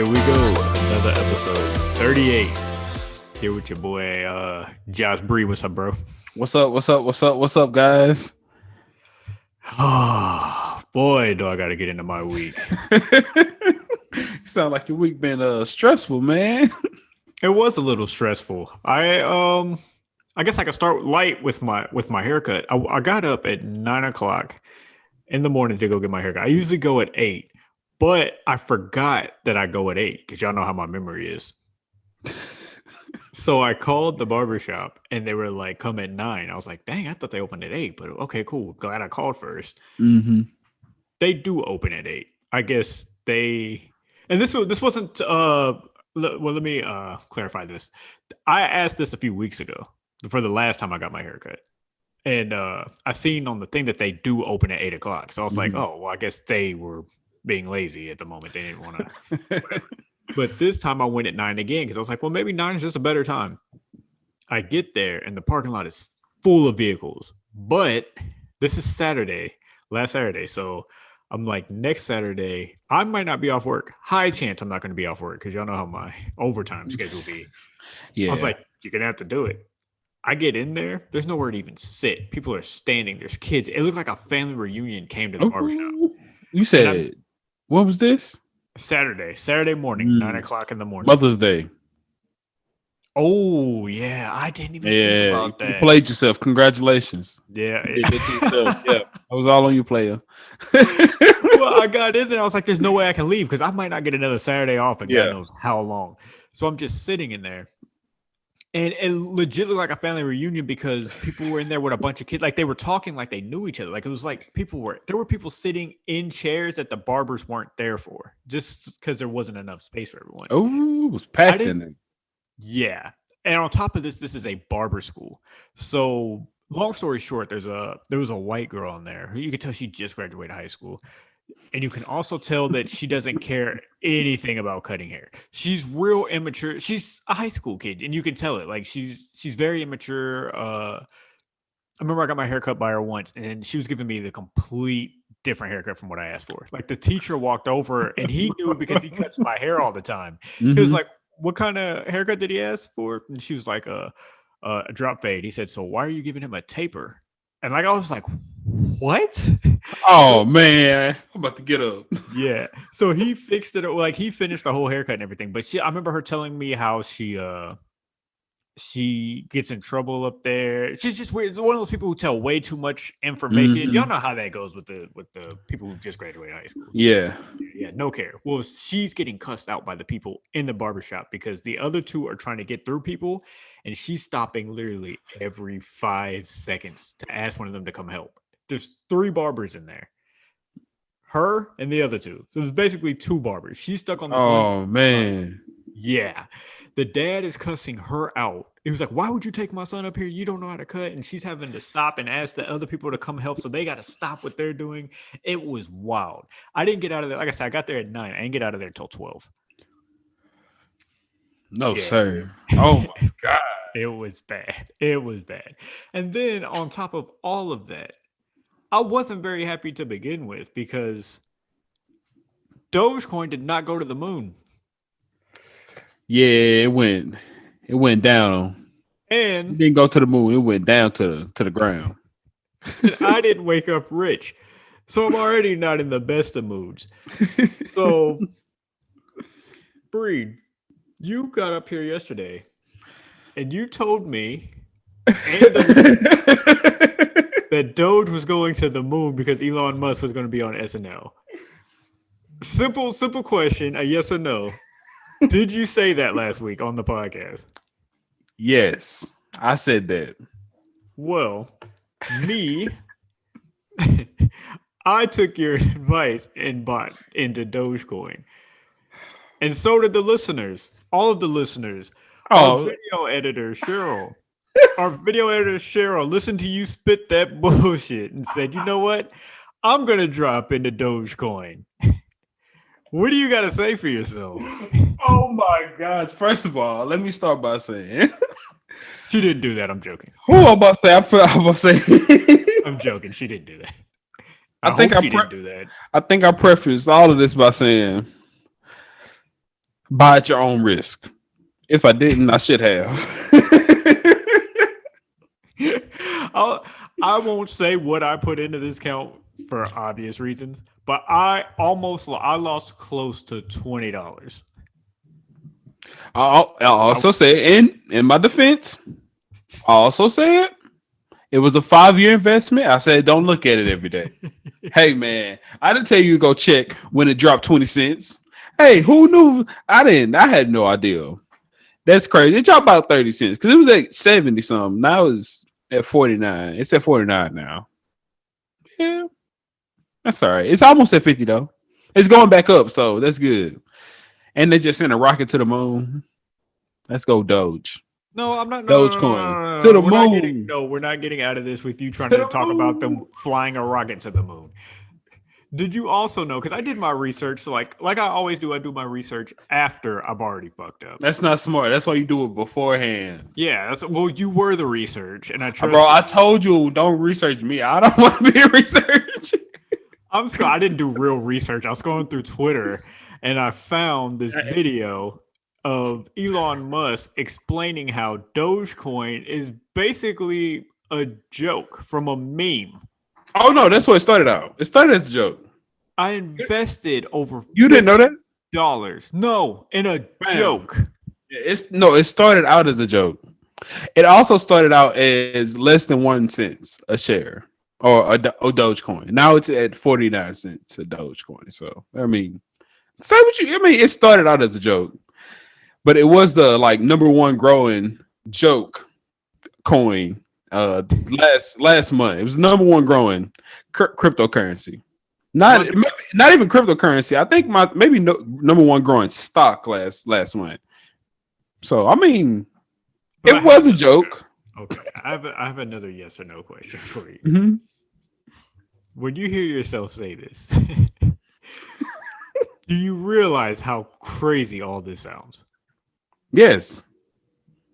Here we go. Another episode 38. Here with your boy, Josh Bree. What's up, bro? What's up? What's up? What's up? What's up, guys? Oh, boy, do I got to get into my week. You sound like your week been stressful, man. It was a little stressful. I guess I could start light with my haircut. I got up at 9 o'clock in the morning to go get my haircut. I usually go at 8, but I forgot that I go at 8 because y'all know how my memory is. So I called the barbershop and they were like, come at 9. I was like, dang, I thought they opened at 8, but okay, cool. Glad I called first. Mm-hmm. They do open at 8. I guess and this wasn't well, let me clarify this. I asked this a few weeks ago for the last time I got my haircut. And I seen on the thing that they do open at 8 o'clock. So I was like, oh, well, I guess they were being lazy at the moment. They didn't want to. But this time I went at 9 again because I was like, well, maybe 9 is just a better time. I get there and the parking lot is full of vehicles. But this is last Saturday. So I'm like, next Saturday, I might not be off work. High chance I'm not going to be off work because y'all know how my overtime schedule be. Yeah. I was like, you're going to have to do it. I get in there. There's nowhere to even sit. People are standing. There's kids. It looked like a family reunion came to the barbershop. You said, what was this? Saturday morning, 9 o'clock in the morning. Mother's Day. Oh, yeah. I didn't even think about that. You played yourself. Congratulations. Yeah. Yeah. I was all on you, player. Well, I got in there. I was like, there's no way I can leave because I might not get another Saturday off and God knows how long. So I'm just sitting in there. And it legit looked like a family reunion because people were in there with a bunch of kids. Like they were talking like they knew each other. Like it was like there were people sitting in chairs that the barbers weren't there for just because there wasn't enough space for everyone. Oh, it was packed in there. Yeah. And on top of this is a barber school. So long story short, there was a white girl in there who you could tell she just graduated high school. And you can also tell that she doesn't care anything about cutting hair. She's real immature. She's a high school kid, and you can tell it. Like she's very immature. I remember I got my hair cut by her once, and she was giving me the complete different haircut from what I asked for. Like the teacher walked over, and he knew because he cuts my hair all the time. Mm-hmm. He was like, "What kind of haircut did he ask for?" And she was like, "A drop fade." He said, "So why are you giving him a taper?" And like I was like, what? Oh man, I'm about to get up. Yeah. So he fixed it. Like he finished the whole haircut and everything. But I remember her telling me how she gets in trouble up there. She's just weird. It's one of those people who tell way too much information. Mm-hmm. Y'all know how that goes with the people who just graduated high school. Yeah. Yeah, no care. Well, she's getting cussed out by the people in the barbershop because the other two are trying to get through people, and she's stopping literally every 5 seconds to ask one of them to come help. There's 3 barbers in there. Her and the other 2. So there's basically 2 barbers. She's stuck on this one. Oh, man. Yeah. The dad is cussing her out. He was like, why would you take my son up here? You don't know how to cut. And she's having to stop and ask the other people to come help. So they got to stop what they're doing. It was wild. I didn't get out of there. Like I said, I got there at 9. I didn't get out of there until 12. No, sir. Oh, my God. It was bad. It was bad. And then on top of all of that, I wasn't very happy to begin with because Dogecoin did not go to the moon. Yeah, it went down. And it didn't go to the moon. It went down to the ground. I didn't wake up rich. So I'm already not in the best of moods. So, Breed, you got up here yesterday and you told me that Doge was going to the moon because Elon Musk was going to be on SNL. Simple question, a yes or no. Did you say that last week on the podcast? Yes, I said that. Well, I took your advice and bought into Dogecoin. And so did the listeners. All of the listeners. Our video editor, Cheryl. Listened to you spit that bullshit and said, you know what? I'm going to drop into Dogecoin. What do you got to say for yourself? Oh, my God. First of all, let me start by saying. She didn't do that. I'm joking. Who I'm about to say? I'm joking. She didn't do that. I think I didn't do that. I think I prefaced all of this by saying Buy at your own risk. If I didn't, I should have. I'll, I won't say what I put into this count for obvious reasons, but I lost close to $20. I'll also say, in my defense, I also said it was a 5-year investment. I said, don't look at it every day. Hey, man, I didn't tell you to go check when it dropped 20 cents. Hey, who knew? I didn't. I had no idea. That's crazy. It dropped about 30 cents because it was at 70 something. Now it's at 49. It's at 49 now. Yeah, that's all right. It's almost at 50 though. It's going back up, so that's good. And they just sent a rocket to the moon. Let's go, Doge. No, I'm not. No, no, no, Dogecoin no, no, to no. the We're not getting. moon. No, we're not getting out of this with you trying To to the talk about them moon. flying a rocket to the moon. Did you also know? Because I did my research. So like I always do, I do my research after I've already fucked up. That's not smart. That's why you do it beforehand. Yeah. Well, you were the research, and I Bro, I trusted you. told you don't research me. I don't want to be research. I didn't do real research. I was going through Twitter, and I found this video of Elon Musk explaining how Dogecoin is basically a joke from a meme. Oh no, that's what it started out. It started as a joke. I invested over You didn't know that? $50. No, in a Bam. joke. It started out as a joke. It also started out as less than 1 cent a share or a Dogecoin. Now it's at 49 cents a Dogecoin. So I mean, say what you. I mean, it started out as a joke, but it was the like number one growing joke coin. Last month it was number one growing cryptocurrency. Not even cryptocurrency. I think number one growing stock last month. So I mean, But it was a joke. Okay, I have another yes or no question for you. Mm-hmm. When you hear yourself say this, do you realize how crazy all this sounds? Yes,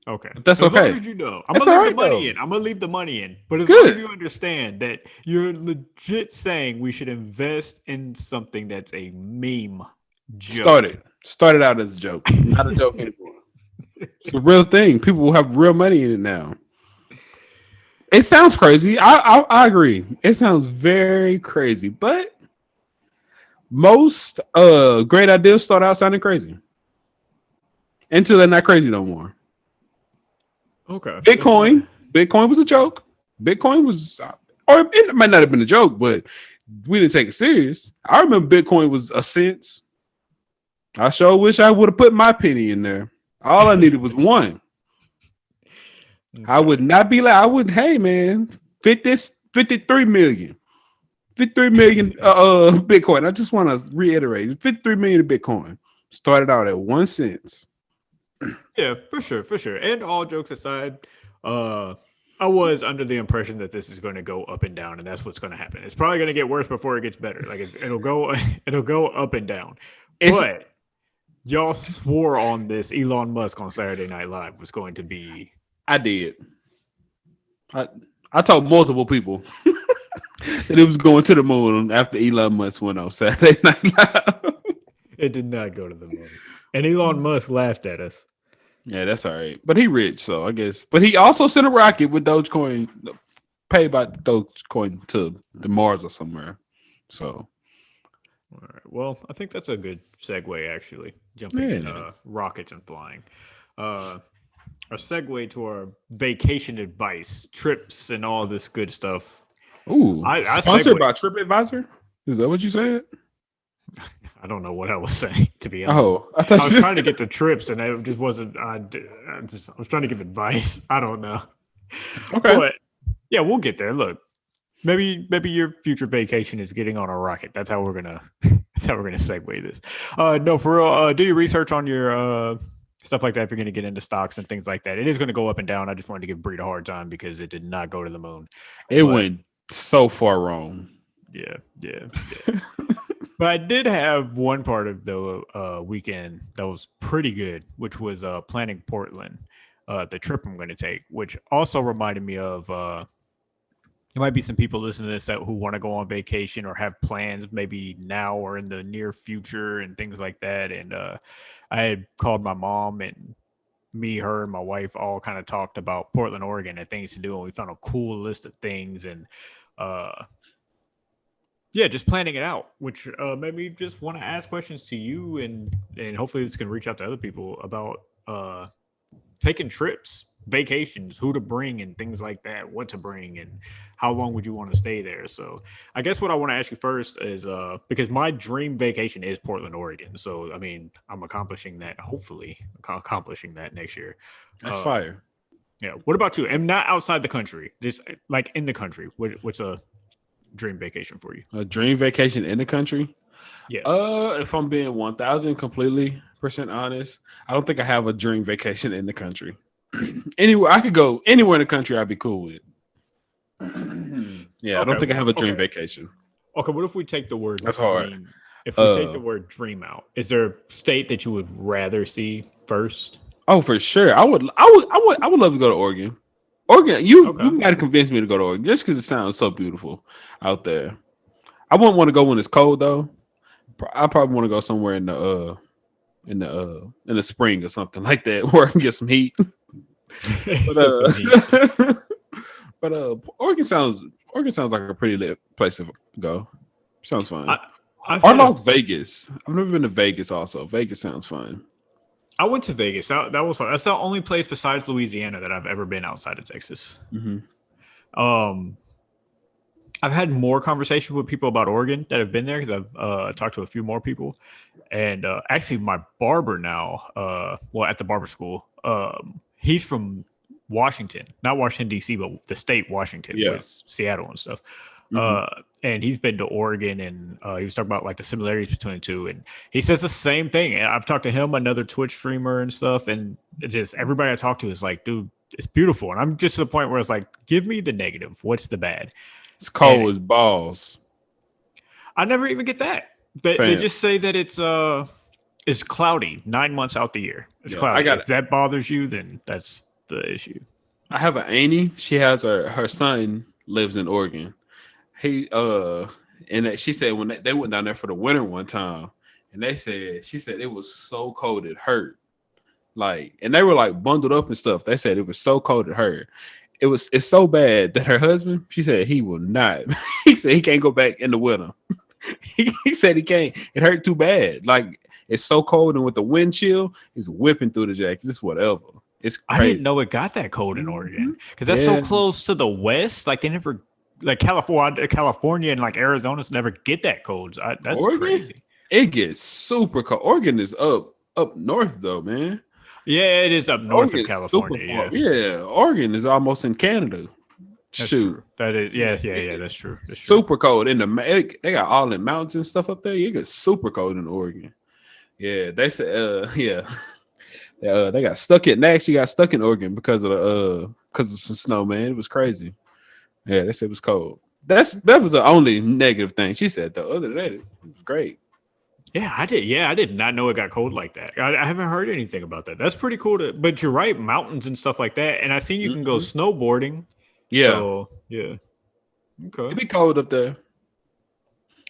Okay, that's as okay. long as you know, I'm That's gonna all leave the right, money though. in. I'm gonna leave the money in. But as long as Good. you understand that you're legit saying we should invest in something that's a meme joke. Started out as a joke, not a joke anymore. It's a real thing. People will have real money in it now. It sounds crazy. I agree. It sounds very crazy, but most great ideas start out sounding crazy until they're not crazy no more. Okay, Bitcoin was a joke. Bitcoin was, or it might not have been a joke, but we didn't take it serious. I remember Bitcoin was a cent. I sure wish I would have put my penny in there. All I needed was one. I would not be like, I would, hey man, 53 million. 53 million Bitcoin. I just want to reiterate 53 million of Bitcoin. Started out at 1 cent. Yeah, for sure, for sure. And all jokes aside, I was under the impression that this is going to go up and down, and that's what's going to happen. It's probably going to get worse before it gets better. Like it'll go, it'll go up and down. But y'all swore on this Elon Musk on Saturday Night Live was going to be. I did. I told multiple people that it was going to the moon after Elon Musk went on Saturday Night Live. It did not go to the moon. And Elon Musk laughed at us. Yeah, that's all right. But he rich, so I guess. But he also sent a rocket with Dogecoin, paid by Dogecoin to the Mars or somewhere. So, All right. Well, I think that's a good segue, actually. Jumping in yeah. rockets and flying. A segue to our vacation advice, trips, and all this good stuff. Ooh, I sponsored segue. by TripAdvisor? Is that what you said? I don't know what I was saying, to be honest. Oh, I I thought was you trying to get to trips, and it just wasn't. I was trying to give advice. I don't know. Okay. But yeah, we'll get there. Look, maybe your future vacation is getting on a rocket. That's how we're gonna. That's how we're gonna segue this. No, for real. Do your research on your stuff like that. If you're gonna get into stocks and things like that, it is gonna go up and down. I just wanted to give Breed a hard time because it did not go to the moon. It But- went so far wrong. Yeah. But I did have one part of the weekend that was pretty good, which was planning Portland, the trip I'm going to take, which also reminded me of there might be some people listening to this that who want to go on vacation or have plans maybe now or in the near future and things like that. And I had called my mom and me, her, and my wife all kind of talked about Portland, Oregon and things to do. And we found a cool list of things and uh yeah, just planning it out, which made me just want to ask questions to you and hopefully this can reach out to other people about taking trips, vacations, who to bring, and things like that, what to bring, and how long would you want to stay there. So, I guess what I want to ask you first is because my dream vacation is Portland, Oregon. So, I mean, I'm accomplishing that, hopefully, accomplishing that next year. That's Uh, fire. yeah. What about you? And not outside the country, just like in the country. What's a dream vacation for you? A dream vacation in the country. Yes. If I'm being 1,000 completely percent honest, I don't think I have a dream vacation in the country. Anywhere I could go anywhere in the country, I'd be cool with. Yeah, I don't think I have a dream Okay. vacation. Okay. What if we take the word That's hard. dream? If we take Uh the word dream out, is there a state that you would rather see first? oh, for sure. I would love to go to Oregon. Oregon, you Okay. got to convince me to go to Oregon just because it sounds so beautiful out there. I wouldn't want to go when it's cold though. I probably want to go somewhere in the spring or something like that where I can get some heat. But So some heat. but Oregon sounds like a pretty lit place to go. Sounds fun. I, I've Or had a Las Vegas. I've never been to Vegas. Also, Vegas sounds fun. I went to Vegas. That was fun. That's the only place besides Louisiana that I've ever been outside of Texas. Hmm. Um, I've had more conversation with people about Oregon that have been there because I've talked to a few more people, and actually my barber now, well at the barber school, he's from Washington, not Washington D.C., but the state Washington, Yeah. with Seattle and stuff. Hmm. And he's been to Oregon, and he was talking about like the similarities between the two, and he says the same thing. And I've talked to him, another Twitch streamer and stuff, and it just everybody I talk to is like, dude, it's beautiful, and I'm just to the point where it's like, give me the negative. What's the bad? It's And cold as balls, I never even get that. They fam. just say that it's cloudy 9 months out the year. It's Yeah, I cloudy. got If that bothers you, then that's the issue. I have an auntie. She has her son lives in Oregon. He and she said when they went down there for the winter one time, and she said it was so cold it hurt. Like, and they were like bundled up and stuff. They said it was so cold it hurt. It's so bad that her husband, she said he will not. He said he can't go back in the winter. He said he can't. It hurt too bad. Like it's so cold, and with the wind chill, it's whipping through the jacket. It's whatever. It's I didn't crazy. know it got that cold in Mhm. Oregon because that's so Yeah, close to the west. Like they never, like California and like Arizona's never get that cold. That's Oregon, crazy. it gets super cold. Oregon is up north though, man. Yeah, it is up north of Oregon is super California. far. Yeah, Yeah, Oregon is almost in Canada. that's Shoot, true. That is, yeah. That's true. That's true. super cold in they got all the mountains and stuff up there. You get super cold in Oregon. Yeah, they said yeah. They got stuck in. They actually got stuck in Oregon because of some snow, man. It was crazy. Yeah, they said it was cold. That was the only negative thing she said though. Other than that, it was great. Yeah, I did. Yeah, I did not know it got cold like that. I haven't heard anything about that. That's pretty cool. But you're right, mountains and stuff like that. And I seen you can go Mhm. snowboarding. Yeah, So yeah, it okay. be cold up there.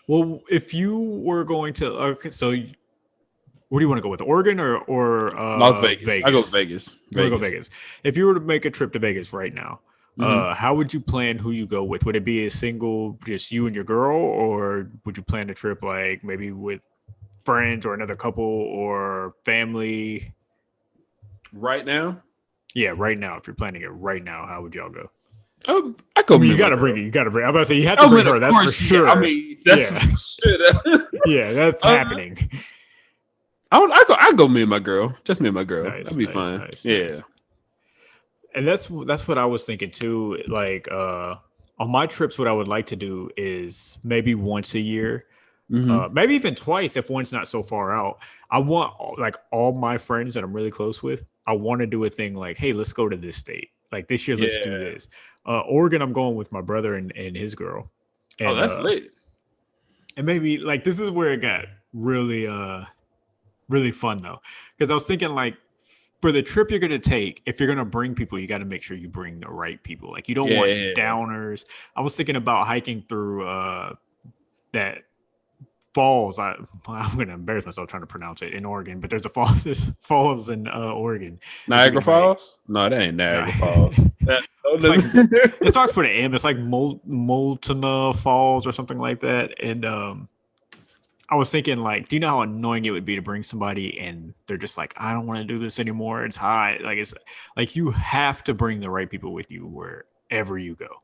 Well, if you were going to, okay, so where do you want to go with Oregon or Las Vegas. I go Vegas? Vegas. You want to go Vegas. Vegas? If you were to make a trip to Vegas right now, Hmm. how would you plan who you go with? Would it be a single, just you and your girl, or would you plan a trip like maybe with friends or another couple or family? Right now, Yeah, right now. If you're planning it right now, how would y'all go? I I go mean, meet you my got to bring girl. it. You got to bring. I'm about to say you have to Oh bring man, her. of That's for course. Yeah. I sure. mean, that's Yeah, for sure. yeah, that's uh, happening. I go me and my girl. Just me and my girl. Nice, That'd be nice, fun. nice, Yeah. nice. And that's what I was thinking too. Like on my trips, what I would like to do is maybe once a year, Hmm. maybe even twice if one's not so far out. I want like all my friends that I'm really close with. I want to do a thing like, hey, let's go to this state. Like this year, let's do Yeah. this. Oregon, I'm going with my brother and his girl, Oh, and that's lit. maybe like this is where it got really really fun though, because I was thinking like for the trip you're gonna take, if you're gonna bring people, you got to make sure you bring the right people. Like you don't want Yeah. downers. I was thinking about hiking through that falls. I'm gonna embarrass myself trying to pronounce it in Oregon, but there's a falls. There's falls in Oregon that you Niagara can hike. Falls? No, that ain't No. Niagara Falls. It's like it starts with an M. It's like Multna Falls or something like that. And I was thinking, like, do you know how annoying it would be to bring somebody and they're just like, I don't want to do this anymore. It's hot. Like it's like you have to bring the right people with you wherever you go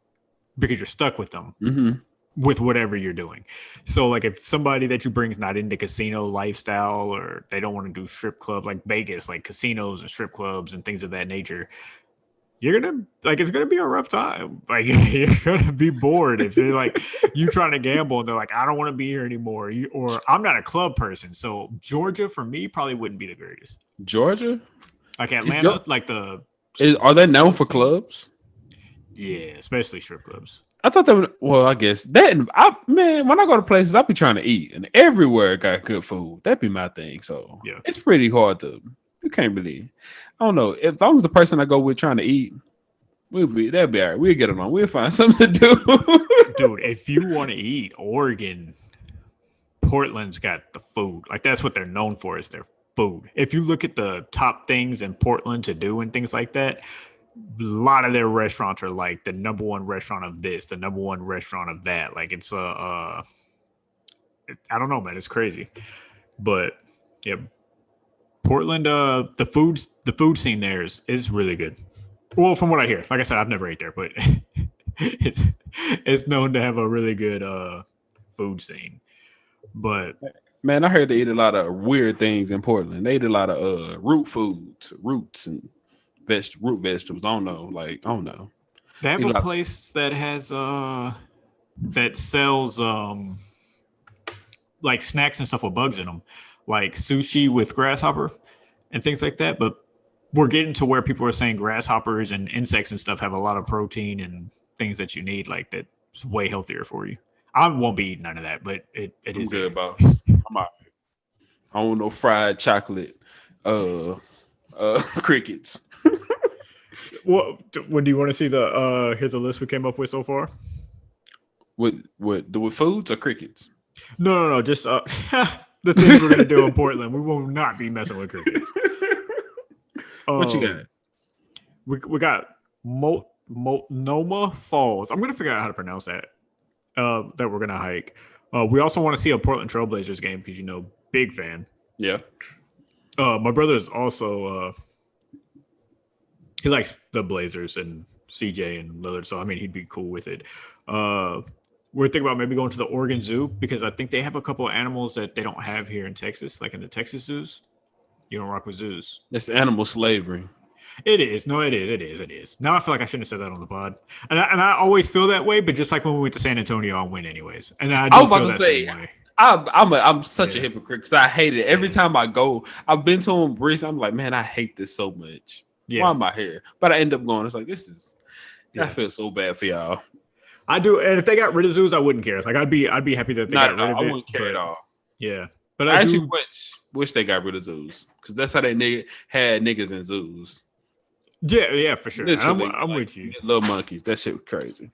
because you're stuck with them hmm with whatever you're doing. So like if somebody that you bring is not into casino lifestyle or they don't want to do strip club like Vegas, like casinos and strip clubs and things of that nature, you're gonna like it's gonna be a rough time. Like you're gonna be bored if you're like you trying to gamble and they're like, I don't want to be here anymore. Or I'm not a club person. So Georgia for me probably wouldn't be the greatest. Georgia? Like Is Atlanta, like the Are they known for scene. clubs? Yeah, especially strip clubs. I thought they would. Well, I guess that. Man, when I go to places, I be trying to eat, and everywhere got good food. That'd be my thing. So Yeah. it's pretty hard to. You can't believe. I don't know. As long as the person I go with trying to eat, that'll be all right. We'll get along. We'll find something to do. Dude, if you want to eat, Oregon, Portland's got the food. Like that's what they're known for is their food. If you look at the top things in Portland to do and things like that, a lot of their restaurants are like the number one restaurant of this, the number one restaurant of that. Like it's I don't know, man, it's crazy. But yeah, Portland, the food scene there is really good. Well, from what I hear, like I said, I've never ate there, but it's it's known to have a really good food scene. But Man, I heard they eat a lot of weird things in Portland. They eat a lot of root foods, roots and root vegetables. I don't know. they have Eat a a lot. place that has that sells like snacks and stuff with bugs in them, like sushi with grasshopper and things like that. But we're getting to where people are saying grasshoppers and insects and stuff have a lot of protein and things that you need, like that's way healthier for you. I won't be eating none of that, but it I'm is good, there. boss. I'm out. I don't want no fried chocolate. Crickets. What do you want to see the here's the list we came up with so far? With foods or crickets? No, just the things we're gonna do in Portland. We will not be messing with crickets. What you got? We got Multnomah Falls. I'm gonna figure out how to pronounce that. That we're gonna hike. We also want to see a Portland Trailblazers game because big fan. Yeah. My brother is also he likes the Blazers and CJ and Lillard, so I mean he'd be cool with it. We're thinking about maybe going to the Oregon Zoo because I think they have a couple of animals that they don't have here in Texas, like in the Texas zoos. You don't rock with zoos. That's animal slavery. It is. No, it is. It is. It is. Now I feel like I shouldn't have said that on the pod. And I always feel that way, but just like when we went to San Antonio, I'll win anyways. And I do I was about feel to that say, same way. I'm such a Yeah. hypocrite because I hate it. Every Yeah. time I go, I've been to them recently. I'm like, man, I hate this so much. Why Yeah. am I here? But I end up going. It's like this is. I Yeah. feel so bad for y'all. I do. And if they got rid of zoos, I wouldn't care. Like I'd be happy that they Not got at rid all. of I it. wouldn't care at but, all. Yeah. But I I actually do. wish they got rid of zoos because that's how they had niggas in zoos. Yeah, for sure. And Literally, I'm like, with you. little monkeys. That shit was crazy.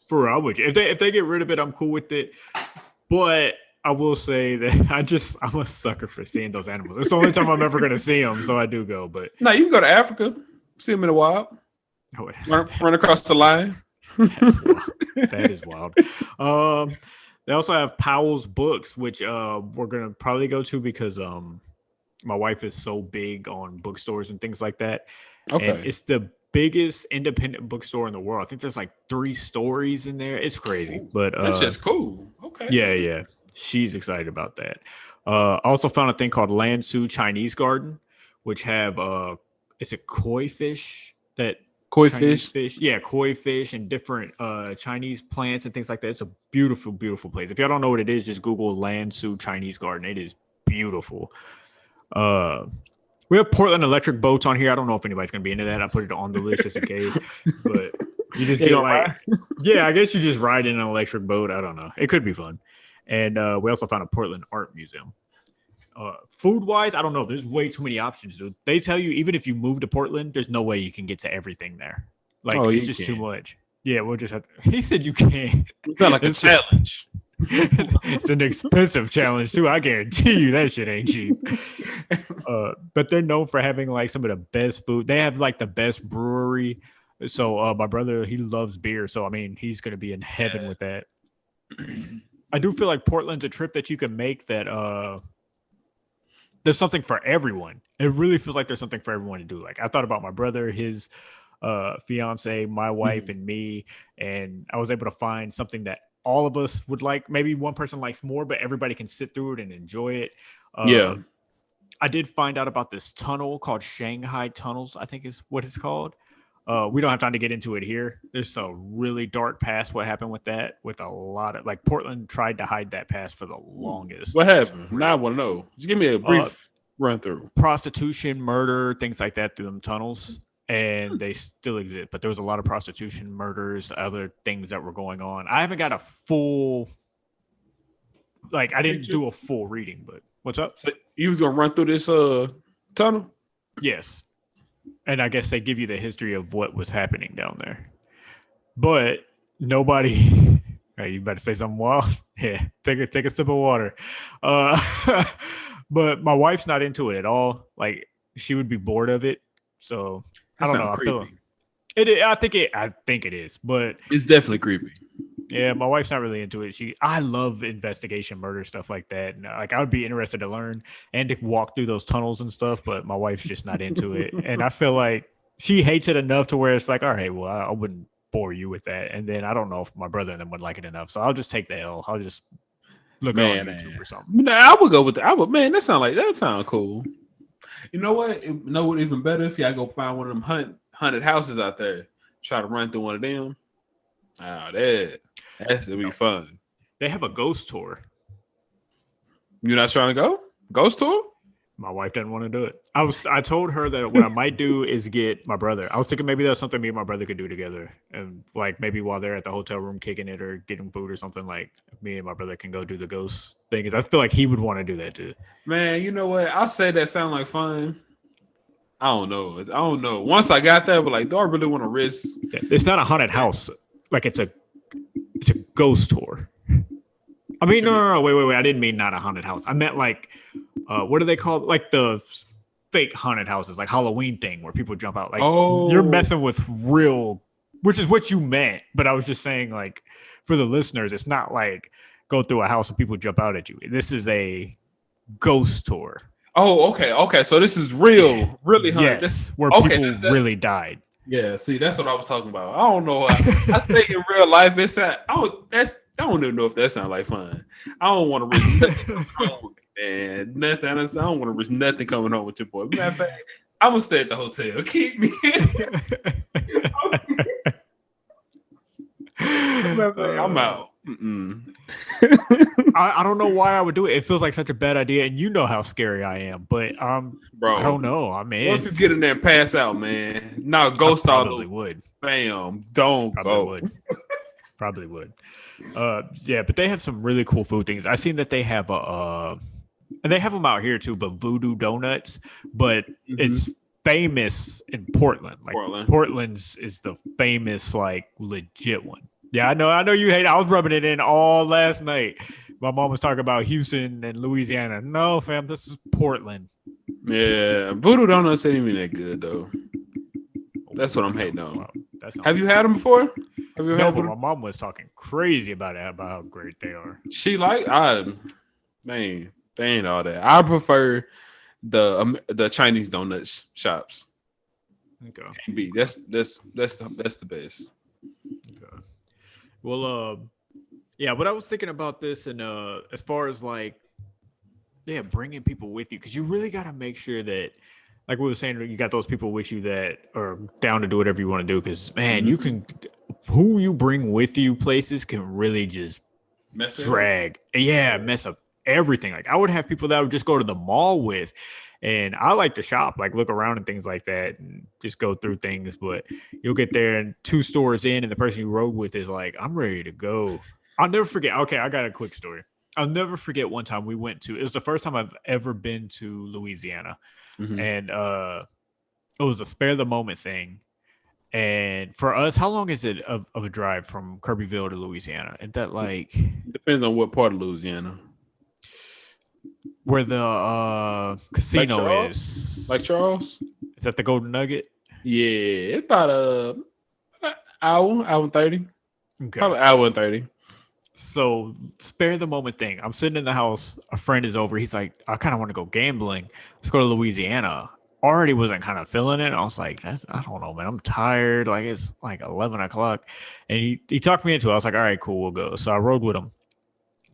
For real, I'm with you. If they get rid of it, I'm cool with it. But I will say that I'm a sucker for seeing those animals. It's the only time I'm ever gonna see them, so I do go. But No, you can go to Africa, see them in the wild, oh, run across the line. that's wild. That is wild. They also have Powell's Books, which we're gonna probably go to because my wife is so big on bookstores and things like that. And Okay, it's the biggest independent bookstore in the world. I think there's like 3 stories in there. It's crazy. But that's just cool. Okay, yeah. She's excited about that. I also found a thing called Lansu Chinese Garden, which have it's a koi fish that koi Chinese fish. fish. Yeah, koi fish and different Chinese plants and things like that. It's a beautiful, beautiful place. If y'all don't know what it is, just Google Lansu Chinese Garden. It is beautiful. We have Portland Electric Boats on here. I don't know if anybody's gonna be into that. I put it on the list just in case. But you just You get gonna like, ride? yeah, I guess you just ride in an electric boat. I don't know. It could be fun. And we also found a Portland Art Museum. Food wise, I don't know. There's way too many options, dude. They tell you even if you move to Portland, there's no way you can get to everything there. Like Oh, it's you just too can. much. Yeah, we'll just have to, he said you can. It's not like a It's challenge. it's an expensive challenge too. I guarantee you that shit ain't cheap. But they're known for having like some of the best food. They have like the best brewery. So my brother, he loves beer. So I mean, he's gonna be in heaven Yeah. with that. I do feel like Portland's a trip that you can make that there's something for everyone. It really feels like there's something for everyone to do. Like I thought about my brother, his fiance, my wife, Mhm. and me, and I was able to find something that all of us would like. Maybe one person likes more, but everybody can sit through it and enjoy it. Yeah. Uh, I did find out about this tunnel called Shanghai Tunnels, I think is what it's called. We don't have time to get into it here. There's a really dark past what happened with that, with a lot of like Portland tried to hide that past for the longest. What It's happened? Now I real. want to know. Just give me a Uh, brief run through. Prostitution, murder, things like that through them tunnels. And they still exist, but there was a lot of prostitution, murders, other things that were going on. I haven't got a full, like, I didn't Picture. do a full reading, but what's up? So you was gonna run through this tunnel? Yes. And I guess they give you the history of what was happening down there. But nobody, hey, you better say something wild. Yeah, take a sip of water. Uh, but my wife's not into it at all. Like she would be bored of it. So I That don't know. sounds I feel creepy. I think it is. But It's definitely creepy. yeah, my wife's not really into it. I love investigation, murder stuff like that. And like I would be interested to learn and to walk through those tunnels and stuff. But my wife's just not into it. And I feel like she hates it enough to where it's like, all right, well, I wouldn't bore you with that. And then I don't know if my brother and them would like it enough. So I'll just take the L. I'll just look it on Man, YouTube or something. no, I would go with I would, man, that sound cool. You know what? You know what even better if y'all go find one of them haunted houses out there. Try to run through one of them. Oh, that's gonna be fun. They have a ghost tour. You not trying to go? Ghost tour? My wife doesn't want to do it. I told her that what I might do is get my brother. I was thinking maybe that's something me and my brother could do together. And like maybe while they're at the hotel room kicking it or getting food or something, like me and my brother can go do the ghost thing. Cause I feel like he would want to do that too. Man, you know what? I say that sound like fun. I don't know. I don't know. Once I got there, but like, do I really want to risk? It's not a haunted house. Like it's a ghost tour. I mean, no, wait. I didn't mean not a haunted house. I meant like, what do they call it? Like the fake haunted houses, like Halloween thing where people jump out. Like you're messing with real, which is what you meant. But I was just saying, like, for the listeners, it's not like go through a house and people jump out at you. This is a ghost tour. Oh, okay. So this is real, really haunted. Yes, where Okay, people really died. Yeah, see, that's what I was talking about. I don't know. I stay in real life. I don't even know if that sounds like fun. I don't want to risk nothing coming home, man. Nothing. I don't want to risk nothing coming home with your boy. Matter of fact, I'm gonna stay at the hotel. Keep me. I'm out. I don't know why I would do it. It feels like such a bad idea, and you know how scary I am. But Bro, I don't know. I mean, once you get in there and pass out, man, now ghost all probably would. Bam, don't Probably go. would. Probably would. Yeah, but they have some really cool food things. I seen that they have and they have them out here too, but Voodoo Donuts. But it's famous in Portland. Like Portland's is the famous, like legit one. Yeah, I know you hate it. I was rubbing it in all last night. My mom was talking about Houston and Louisiana. No, fam, this is Portland. Yeah, Voodoo Donuts ain't even that good though. That's what I'm hating on. Have you had them before? Have you no, had but my mom was talking crazy about it, about how great they are. She man, they ain't all that. I prefer the Chinese donuts shops. Okay. That's the best. Okay. Well, yeah, but I was thinking about this, and as far as like, yeah, bringing people with you, because you really got to make sure that, like we were saying, you got those people with you that are down to do whatever you want to do. Because man, you can, who you bring with you places can really just mess up everything. Like I would have people that I would just go to the mall with, and I like to shop, like look around and things like that, and just go through things. But you'll get there and 2 stores in, and the person you rode with is like, "I'm ready to go." I'll never forget. Okay, I got a quick story. I'll never forget one time we went to. It was the first time I've ever been to Louisiana, Hmm. and it was a spare the moment thing. And for us, how long is it of a drive from Kirbyville to Louisiana? Is that like Depends on what part of Louisiana. where the Lake casino Charles. Lake is? Charles. Is that the Golden Nugget? Yeah, it's about a hour and 30. Okay. Probably hour and 30. So spare the moment thing. I'm sitting in the house. A friend is over. He's like, I kind of want to go gambling. Let's go to Louisiana. Already wasn't kind of feeling it. I was like, that's I don't know, man. I'm tired. Like it's like 11 o'clock. And he talked me into it. I was like, all right, cool, we'll go. So I rode with him.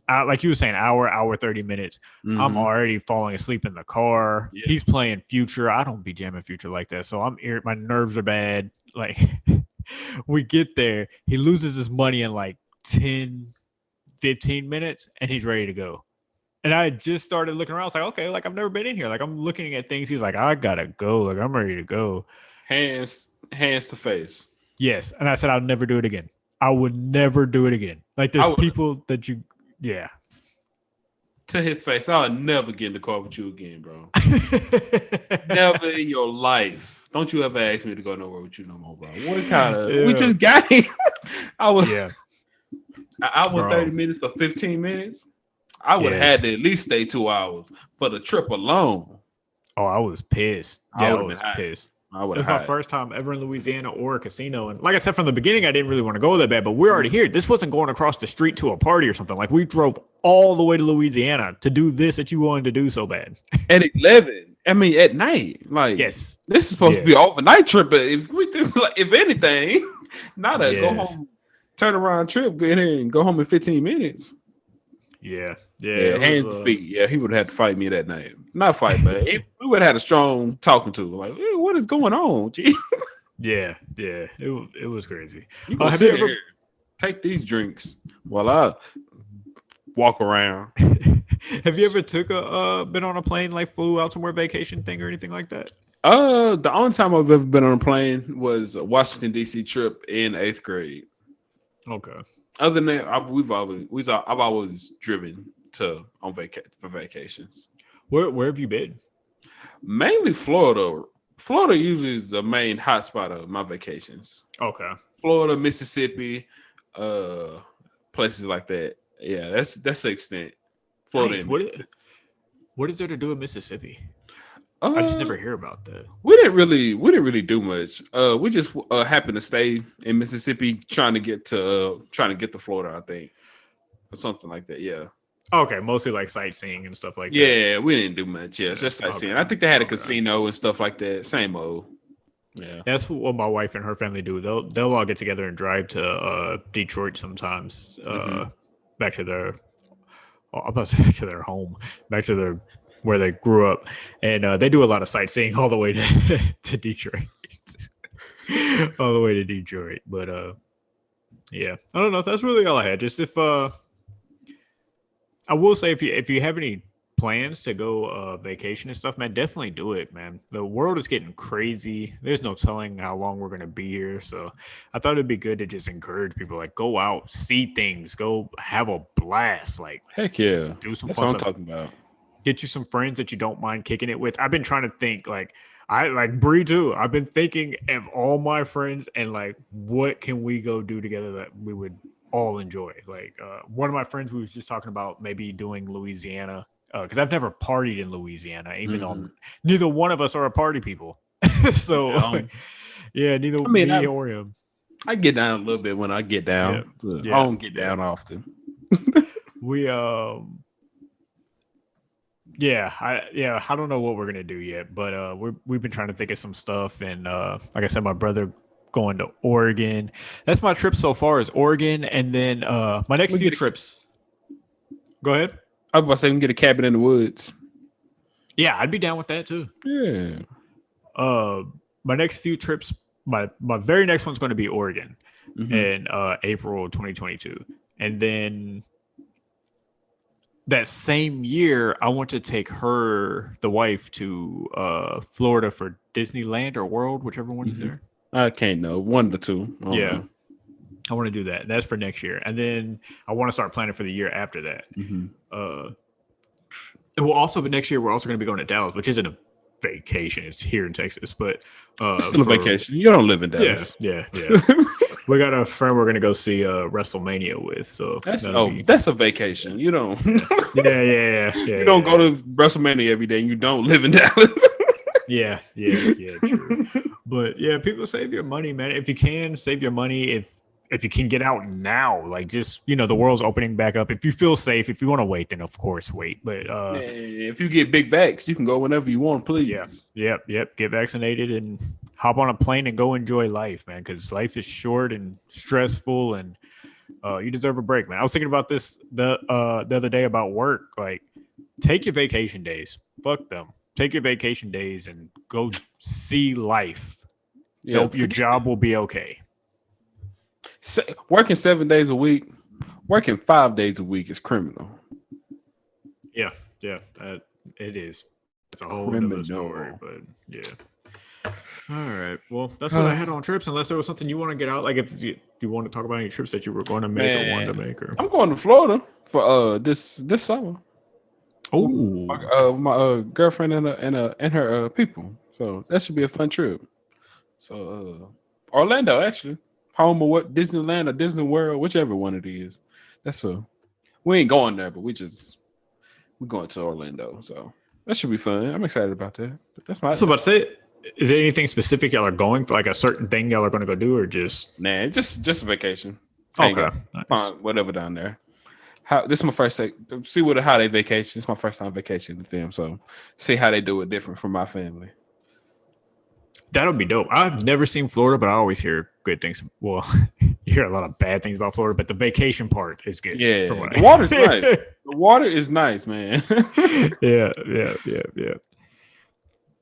Like you were saying, hour 30 minutes. I'm Hmm. already falling asleep in the car. Yeah. He's playing Future. I don't be jamming Future like that. So my nerves are bad. Like we get there, he loses his money in like 10 15 minutes and he's ready to go. And I just started looking around. I was like, okay, like I've never been in here. Like I'm looking at things. He's like, I gotta go. Like I'm ready to go. Hands to face. Yes. And I said, I'll never do it again. I would never do it again. Like I there's would people that yeah. to his face. I'll never get in the car with you again, bro. Never in your life. Don't you ever ask me to go nowhere with you no more, bro. What kind of? We Yeah. just got here. I was Yeah. an hour and Bro. 30 minutes or 15 minutes. I would have Yes. had to at least stay 2 hours for the trip alone. Oh, I was pissed. I Yeah, I would've was been hot. pissed. I It would was have my had. first time ever in Louisiana or a casino. And like I said from the beginning, I didn't really want to go that bad, but we're already here. This wasn't going across the street to a party or something. Like we drove all the way to Louisiana to do this that you wanted to do so bad. At 11. I mean, at night. Like, Yes. this is supposed to be Yes. an overnight trip, but if we do, like, if anything, not a go Yes. home, turn around trip, get here and go home in 15 minutes. Yeah. Yeah, it hands was, to feet. Yeah, he would have had to fight me that night. Not fight, but we would have had a strong talking to. Like, hey, what is going on? Gee, Yeah. It was crazy. you gonna have sit you ever here, take these drinks while I walk around. have you ever took a been on a plane, like flew out somewhere vacation thing or anything like that? The only time I've ever been on a plane was a Washington D.C. trip in 8th grade. Okay. Other than that, I've always driven for vacations. Where have you been? Mainly Florida. Florida usually is the main hotspot of my vacations. Okay. Florida, Mississippi, places like that. Yeah, that's the extent. Florida. Nice. And What is there to do in Mississippi? Uh, I just never hear about that. we didn't really do much. We just happened to stay in Mississippi, trying to get to Florida, I think, or something like that. Yeah, Okay, mostly like sightseeing and stuff like that. yeah, we didn't do much. Yeah, it's Yeah, just sightseeing. okay, I think they had a okay. casino and stuff like that. Same old. Yeah. That's what my wife and her family do. They'll all get together and drive to Detroit sometimes. Mhm. Back to their I'm about to say back to their home, back to their where they grew up, and they do a lot of sightseeing all the way to to Detroit, all the way to Detroit. But yeah, I don't know. That's really all I had. Just if I will say if you have any plans to go vacation and stuff, man, definitely do it, man. The world is getting crazy. There's no telling how long we're gonna be here. So I thought it'd be good to just encourage people like go out, see things, go have a blast, like Heck yeah. do some That's fun what I'm stuff. talking about. Get you some friends that you don't mind kicking it with. I've been trying to think like I like Bree too. I've been thinking of all my friends and like what can we go do together that we would all enjoy. Like one of my friends, we was just talking about maybe doing Louisiana because I've never partied in Louisiana, even though Mhm. neither one of us are a party people. So Yeah. yeah, neither I mean, me or him. I get down a little bit when I get down. But Yeah, I don't get yeah. down often. We I don't know what we're gonna do yet, but we've been trying to think of some stuff, and like I said, my brother going to Oregon. That's my trip so far is Oregon, and then my next We few get a- trips. Go ahead. I was about to say we can get a cabin in the woods. Yeah, I'd be down with that too. Yeah. Uh, my next few trips, my very next one's going to be Oregon Mhm. in April 2022, and then that same year, I want to take the wife, to Florida for Disneyland or World, whichever one is Mhm. there. I can't know. One to two. I don't Yeah. know. I want to do that. That's for next year, and then I want to start planning for the year after that. Mm-hmm. And we'll also, but next year we're also going to be going to Dallas, which isn't a vacation. It's here in Texas, but It's still a vacation. You don't live in yeah, Dallas. yeah. We got a friend we're going to go see WrestleMania with. So that's a vacation. You don't. Yeah. You don't go to WrestleMania every day. And you don't live in Dallas. Yeah, true. But yeah, people save your money, man. If you can, save your money. If you can get out now, like just the world's opening back up. If you feel safe, if you want to wait, then of course wait. But if you get big vax, you can go whenever you want, please. Yep. Get vaccinated and hop on a plane and go enjoy life, man. Because life is short and stressful, and you deserve a break, man. I was thinking about this the other day about work. Like, take your vacation days. Fuck them. Take your vacation days and go see life. Yeah, your job will be okay. Working 7 days a week, working 5 days a week is criminal. Yeah, it is. It's a whole other story, but yeah. All right. Well, that's what I had on trips. Unless there was something you want to get out, like if you want to talk about any trips that you were going to make or wanted to make, or I'm going to Florida for this summer. Oh, my girlfriend and her people. So that should be a fun trip. So Orlando, actually, home of what Disneyland or Disney World, whichever one it is. We ain't going there, but we're going to Orlando. So that should be fun. I'm excited about that. But that's my. So about to say, is there anything specific y'all are going for, like a certain thing y'all are going to go do, or just just a vacation? Okay, nice. Whatever down there. This is my first day. See what a holiday vacation. It's my first time vacation with them, so see how they do it different from my family. That'll be dope. I've never seen Florida, but I always hear good things. Well, you hear a lot of bad things about Florida, but the vacation part is good. Yeah, the water's nice. The water is nice, man. Yeah.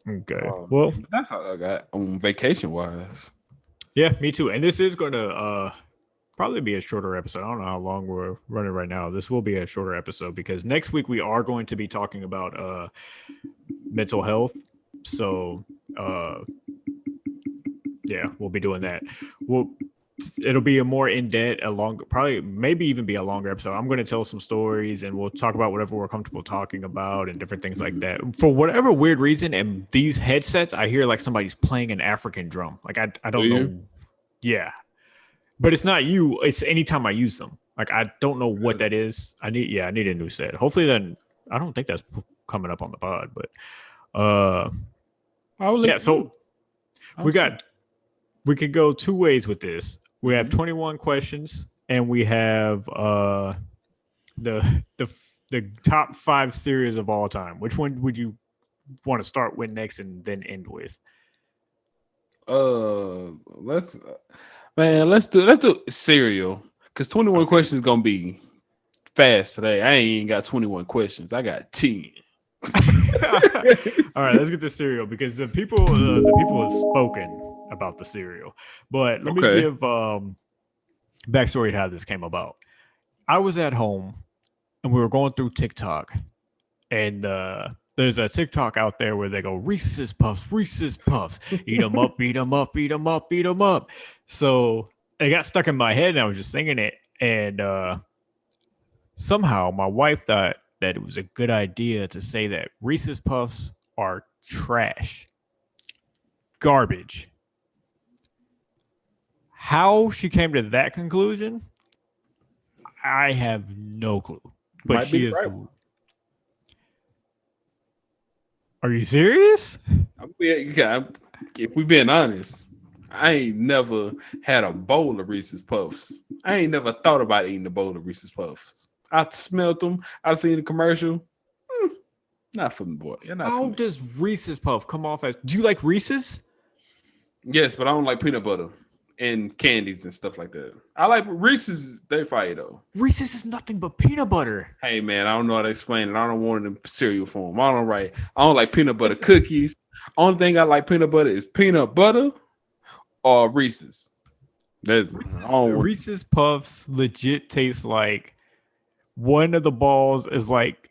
Okay. Well, that's how I got on vacation wise. Yeah, me too. And this is going to probably be a shorter episode. I don't know how long we're running right now. This will be a shorter episode because next week we are going to be talking about mental health. So yeah, we'll be doing that. It'll be a more in-depth, maybe even be a longer episode. I'm going to tell some stories and we'll talk about whatever we're comfortable talking about and different things like that. For whatever weird reason, and these headsets, I hear like somebody's playing an African drum. Like I don't know. Yeah. But it's not you. It's anytime I use them. Like I don't know what that is. I need a new set. Hopefully then I don't think that's coming up on the pod, but so we could go two ways with this. We have 21 questions and we have the top 5 series of all time. Which one would you want to start with next and then end with? Let's do cereal because 21 questions is gonna be fast today. I ain't got 21 questions. I got 10. All right, let's get to cereal because the people have spoken about the cereal. But let me give backstory to how this came about. I was at home and we were going through TikTok, and there's a TikTok out there where they go Reese's Puffs, eat them up, eat them up, eat them up, eat them up. So it got stuck in my head and I was just singing it, and somehow my wife thought that it was a good idea to say that Reese's Puffs are trash, garbage. How she came to that conclusion, I have no clue. But she is. Right. Are you serious? If we're being honest, I ain't never had a bowl of Reese's Puffs. I ain't never thought about eating a bowl of Reese's Puffs. I smelled them. I seen the commercial. Not for me, boy. How does Reese's Puff come off as? Do you like Reese's? Yes, but I don't like peanut butter and candies and stuff like that. I like Reese's. They fire though. Reese's is nothing but peanut butter. Hey man, I don't know how to explain it. I don't want it in cereal form. I don't like peanut butter cookies. Only thing I like peanut butter is peanut butter or Reese's. Reese's Puffs legit taste like one of the balls is like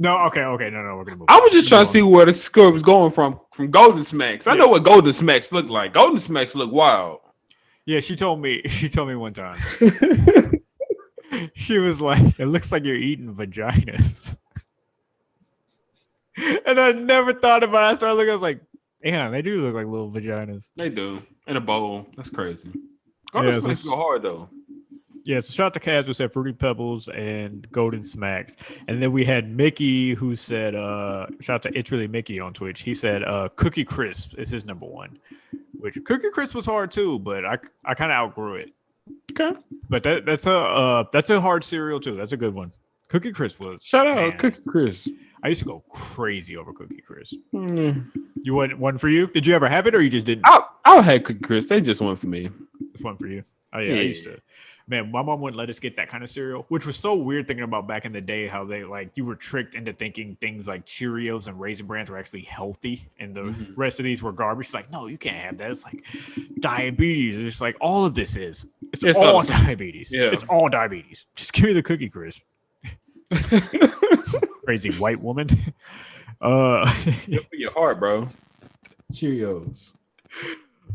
No, okay, no, we're gonna move. I was just trying to on. see where the score was going from Golden Smacks. I Yeah. know what Golden Smacks look like. Golden Smacks look wild. Yeah, she told me. She told me one time. She was like, "It looks like you're eating vaginas," and I never thought about it. I started looking. I was like, "Damn, they do look like little vaginas." They do in a bowl. That's crazy. Yeah, Golden so Smacks it's- go hard though. Yeah, so shout out to Kaz who said Fruity Pebbles and Golden Smacks. And then we had Mickey who said, shout out to It's Really Mickey on Twitch. He said Cookie Crisp is his number one. Which Cookie Crisp was hard too, but I kind of outgrew it. Okay. But that's a hard cereal too. That's a good one. Cookie Crisp was Shout out man, Cookie Crisp. I used to go crazy over Cookie Crisp. Mm. You want one for you? Did you ever have it or you just didn't? I'll have Cookie Crisp. They just went for me. It's one for you. Oh yeah, I used to. Man, my mom wouldn't let us get that kind of cereal, which was so weird thinking about back in the day how they like you were tricked into thinking things like Cheerios and Raisin Brans were actually healthy and the rest of these were garbage. She's like, no, you can't have that. It's like diabetes. It's like all of this is. It's all awesome. diabetes. Yeah. It's all diabetes. Just give me the Cookie Crisp. Crazy white woman. Good for your heart, bro. Cheerios.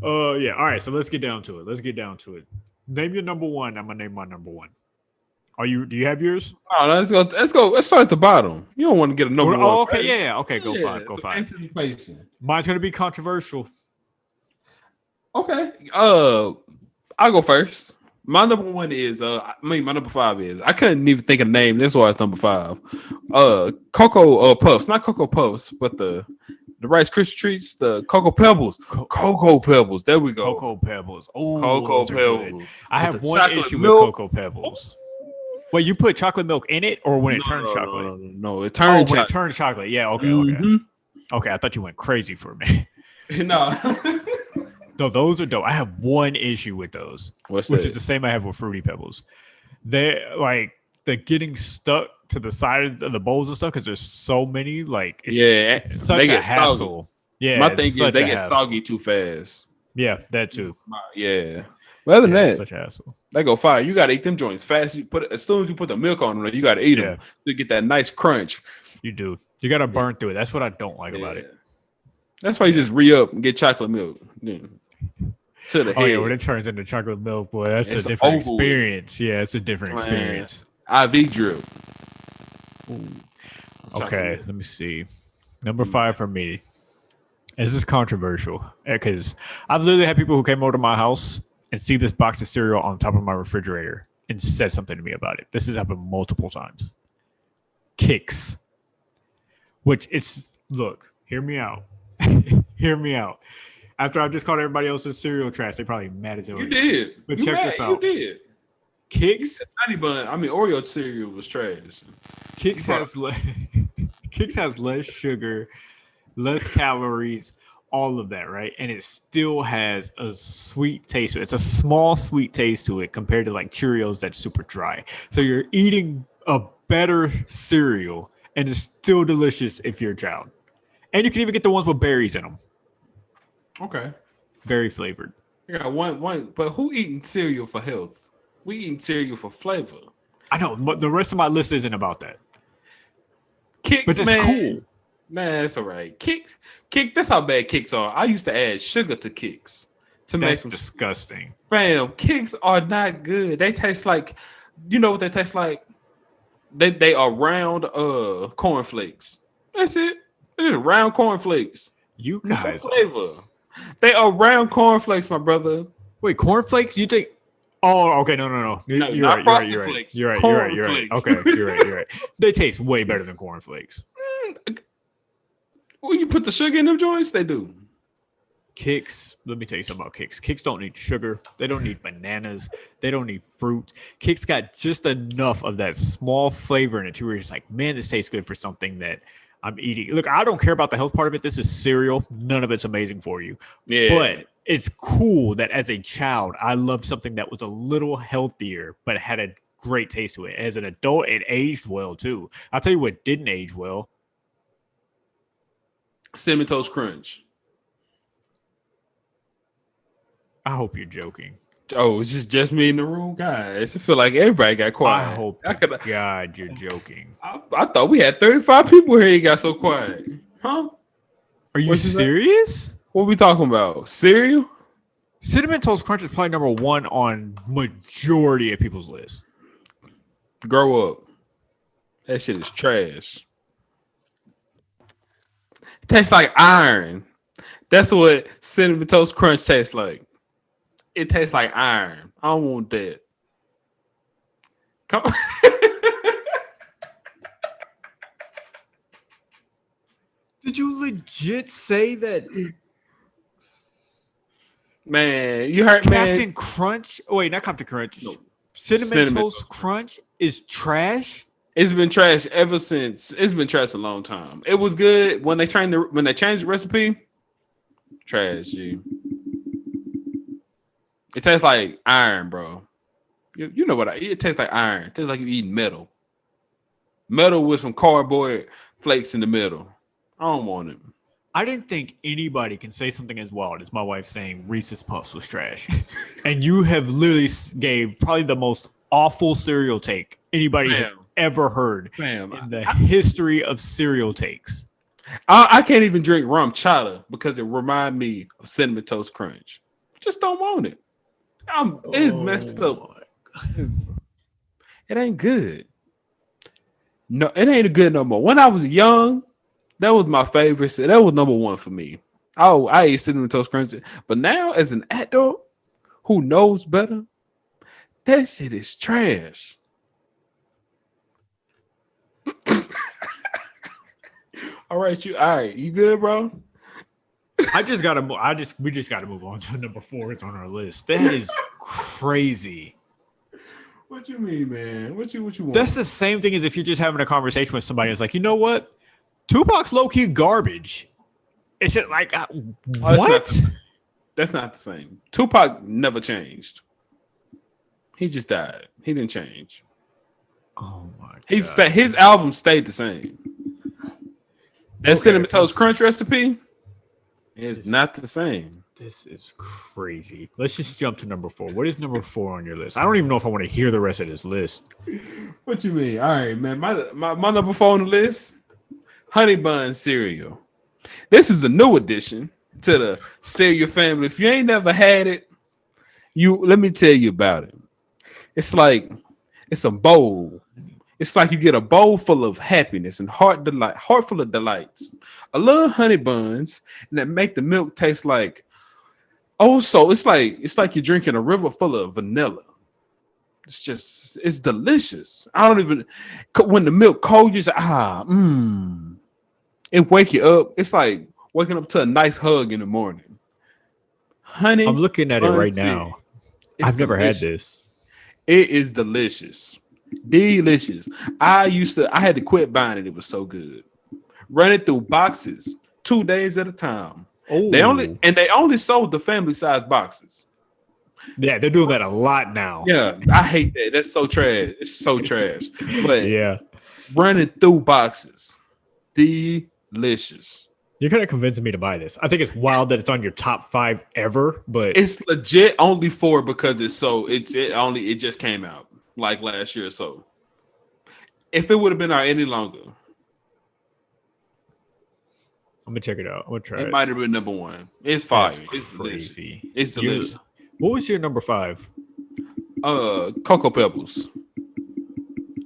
Yeah. All right. So let's get down to it. Name your number one. I'm gonna name my number one. Do you have yours? Oh, let's go. Let's start at the bottom. You don't want to get a number one. Oh, okay. first. Yeah. Okay. Go Yeah, five. Anticipation. Mine's gonna be controversial. Okay. I'll go first. My number one is my number five is I couldn't even think of the name. This was number five. Cocoa Puffs, not Cocoa Puffs, but the Rice Krispie treats, the Cocoa Pebbles. Cocoa Pebbles. There we go. Cocoa Pebbles. Oh, Cocoa those are good. Pebbles. I With have the one chocolate issue milk. with Cocoa Pebbles. Wait, you put chocolate milk in it, or when it turns chocolate? No, it Oh, turned when it chocolate. turns chocolate. Yeah. Okay. Mhm. Okay. I thought you went crazy for me. No. No, those are dope. I have one issue with those, What's which that? is the same I have with Fruity Pebbles. They're getting stuck to the side of the bowls and stuff because there's so many. Like, it's such they a get soggy. hassle. Yeah, My it's thing is such they a get hassle. soggy too fast. Yeah, that too. Yeah. But other than Yeah, it's that, such a hassle. they go fire. You gotta eat them joints fast. As soon as you put the milk on them, you gotta eat them to get that nice crunch. You do. You got to burn through it. That's what I don't like about it. That's why you just re-up and get chocolate milk. Yeah. To the head. Oh yeah, when it turns into chocolate milk, boy, that's It's a different over with. experience. Yeah, it's a different Man. experience. IV drip. Okay, let me see. Number 5 for me. This is controversial because I've literally had people who came over to my house and see this box of cereal on top of my refrigerator and said something to me about it. This has happened multiple times. Kicks. Which it's look, hear me out. Hear me out. After I've just called everybody else's cereal trash, they probably mad as hell. You did. But You check mad. this out. You did. Kicks. Honey bun. I mean, Oreo cereal was trash. Kicks has Kicks has less sugar, less calories, all of that, right? And it still has a sweet taste to it. It's a small sweet taste to it compared to like Cheerios that's super dry. So you're eating a better cereal and it's still delicious if you're a child. And you can even get the ones with berries in them. Okay. Berry flavored. You got one. But who eating cereal for health? We eating cereal for flavor. I know, but the rest of my list isn't about that. Kicks, But it's man. cool. Man, that's all right. Kicks. That's how bad kicks are. I used to add sugar to kicks to make That's them. disgusting. Fam, kicks are not good. They taste like, you know what they taste like? They are round cornflakes. That's it. They're round cornflakes. You No guys. flavor. They are round cornflakes, my brother. Wait, cornflakes? You think? Oh, okay. No. No, You're not right. Frosted You're right. Flakes. You're right. Okay, Cornflakes. you're right. They taste way better than cornflakes. When you put the sugar in them joints, they do. Kicks. Let me tell you something about Kicks. Kicks don't need sugar. They don't need bananas. They don't need fruit. Kicks got just enough of that small flavor in it to where it's like, man, this tastes good for something that I'm eating. Look, I don't care about the health part of it. This is cereal. None of it's amazing for you. Yeah. But it's cool that as a child, I loved something that was a little healthier, but had a great taste to it. As an adult, it aged well too. I'll tell you what didn't age well. Cinnamon Toast Crunch. I hope you're joking. Oh, it's just me in the room, guys. I feel like everybody got I quiet. hope I to could. God you're joking. I thought we had 35 people here. You got so quiet, huh? Are you What you say? serious? What we talking about? Cereal? Cinnamon Toast Crunch is probably number one on majority of people's lists. Grow up. That shit is trash. It tastes like iron. That's what cinnamon toast crunch tastes like. It tastes like iron. I don't want that. Come Did you legit say that Man, you hurt Captain man. Crunch? Oh, wait, not Captain Crunch. No. Cinnamon Toast Crunch is trash. It's been trash ever since. It's been trash a long time. It was good when they changed the recipe. Trash, G. It tastes like iron, bro. You know what it tastes like iron. It tastes like you eating metal. Metal with some cardboard flakes in the middle. I don't want it. I didn't think anybody can say something as wild as my wife saying Reese's Puffs was trash. And you have literally gave probably the most awful cereal take anybody has ever heard Fam, in the history of cereal takes. I can't even drink rum chata because it reminds me of cinnamon toast crunch. Just don't want it. It's messed up. It ain't good. No, it ain't good no more. When I was young, that was my favorite. So that was number one for me. Oh, I ate cinnamon toast crunch. But now, as an adult who knows better, that shit is trash. All right, you good, bro? We just gotta move on to number 4. It's on our list. That is crazy. What you mean, man? What you want? That's the same thing as if you're just having a conversation with somebody. It's like, you know what? Tupac's low key garbage. Is it like what? That's not the same. Tupac never changed. He just died. He didn't change. Oh my god! His album stayed the same. That cinnamon toast crunch recipe is not the same. This is crazy. Let's just jump to number 4. What is number 4 on your list? I don't even know if I want to hear the rest of this list. What you mean? All right, man. My number 4 on the list, honey bun cereal. This is a new addition to the cereal family. If you ain't never had it, let me tell you about it. It's like it's a bowl. It's like you get a bowl full of happiness and heart full of delights. A little honey buns and that make the milk taste like so it's like you're drinking a river full of vanilla. It's delicious. I don't even when the milk cold, you say, it wake you up. It's like waking up to a nice hug in the morning. Honey, I'm looking at it right now. I've never had this. It is delicious. Delicious. I had to quit buying it. It was so good. Run it through boxes 2 days at a time. Oh, they only sold the family size boxes. Yeah, they're doing that a lot now. Yeah, I hate that. That's so trash. It's so trash. But yeah, running through boxes. Delicious. You're kind of convincing me to buy this. I think it's wild that it's on your top 5 ever, but it's legit only 4 because it just came out like last year or so. If it would have been out any longer, I'm gonna check it out. I'm gonna try it. It might have been number 1. It's fire. It's crazy. Delicious. It's delicious. What was your number 5? Cocoa Pebbles.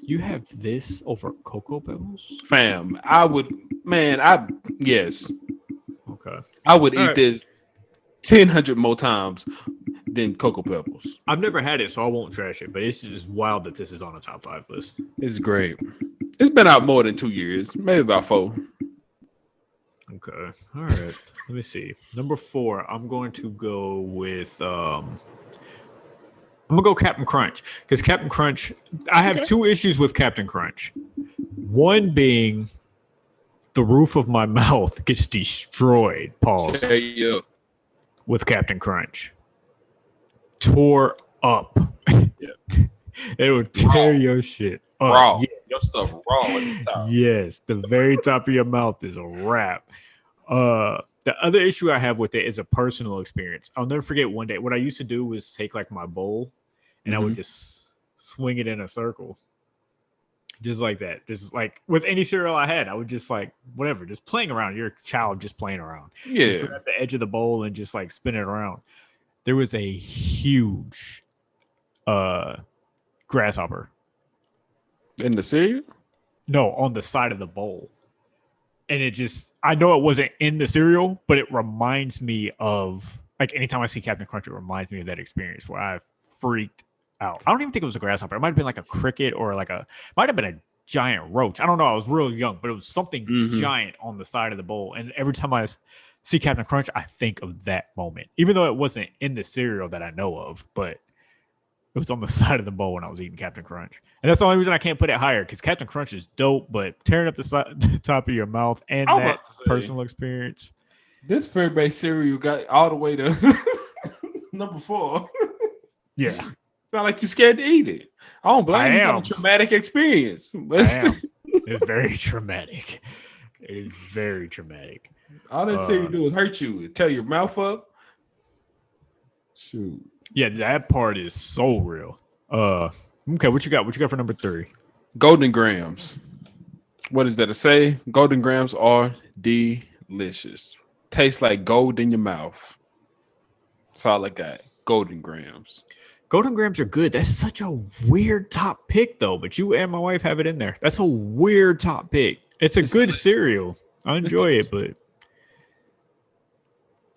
You have this over Cocoa Pebbles? Fam, yes. Okay. I would eat this 1,000 more times than Cocoa Pebbles. I've never had it, so I won't trash it, but it's just wild that this is on a top 5 list. It's great. It's been out more than 2 years, maybe about 4. Okay. All right. Let me see. Number 4, I'm going to go with I'm gonna go Captain Crunch because Captain Crunch. I have 2 issues with Captain Crunch. One being the roof of my mouth gets destroyed. Pause. Yeah. With Captain Crunch, tore up. Yeah. It would tear your shit up. Raw. Yeah. Your stuff raw at the top. Yes, the very top of your mouth is a wrap. That The other issue I have with it is a personal experience. I'll never forget one day. What I used to do was take like my bowl and I would just swing it in a circle. Just like that. Just like with any cereal I had, I would just like whatever, just playing around. You're a child just playing around. Just Yeah. grab the edge of the bowl and just like spin it around. There was a huge grasshopper. In the cereal? No, on the side of the bowl. And it just, I know it wasn't in the cereal, but it reminds me of, like, anytime I see Captain Crunch, it reminds me of that experience where I freaked out. I don't even think it was a grasshopper. It might have been like a cricket or like might have been a giant roach. I don't know. I was real young, but it was something giant on the side of the bowl. And every time I see Captain Crunch, I think of that moment, even though it wasn't in the cereal that I know of, but it was on the side of the bowl when I was eating Captain Crunch. And that's the only reason I can't put it higher, because Captain Crunch is dope, but tearing up the top of your mouth and that personal experience. This Fairy-based cereal got all the way to number 4. Yeah. Sound like you're scared to eat it. I don't blame you. am. A traumatic experience. It's very traumatic. It is very traumatic. All that cereal do is hurt you. It tear your mouth up. Shoot. Yeah, that part is so real. Okay, what you got? What you got for number 3? Golden Grams. What is that to say? Golden Grams are delicious. Tastes like gold in your mouth. That's all I got. Golden Grams. Golden Grams are good. That's such a weird top pick, though. But you and my wife have it in there. That's a weird top pick. It's good cereal. I enjoy it, but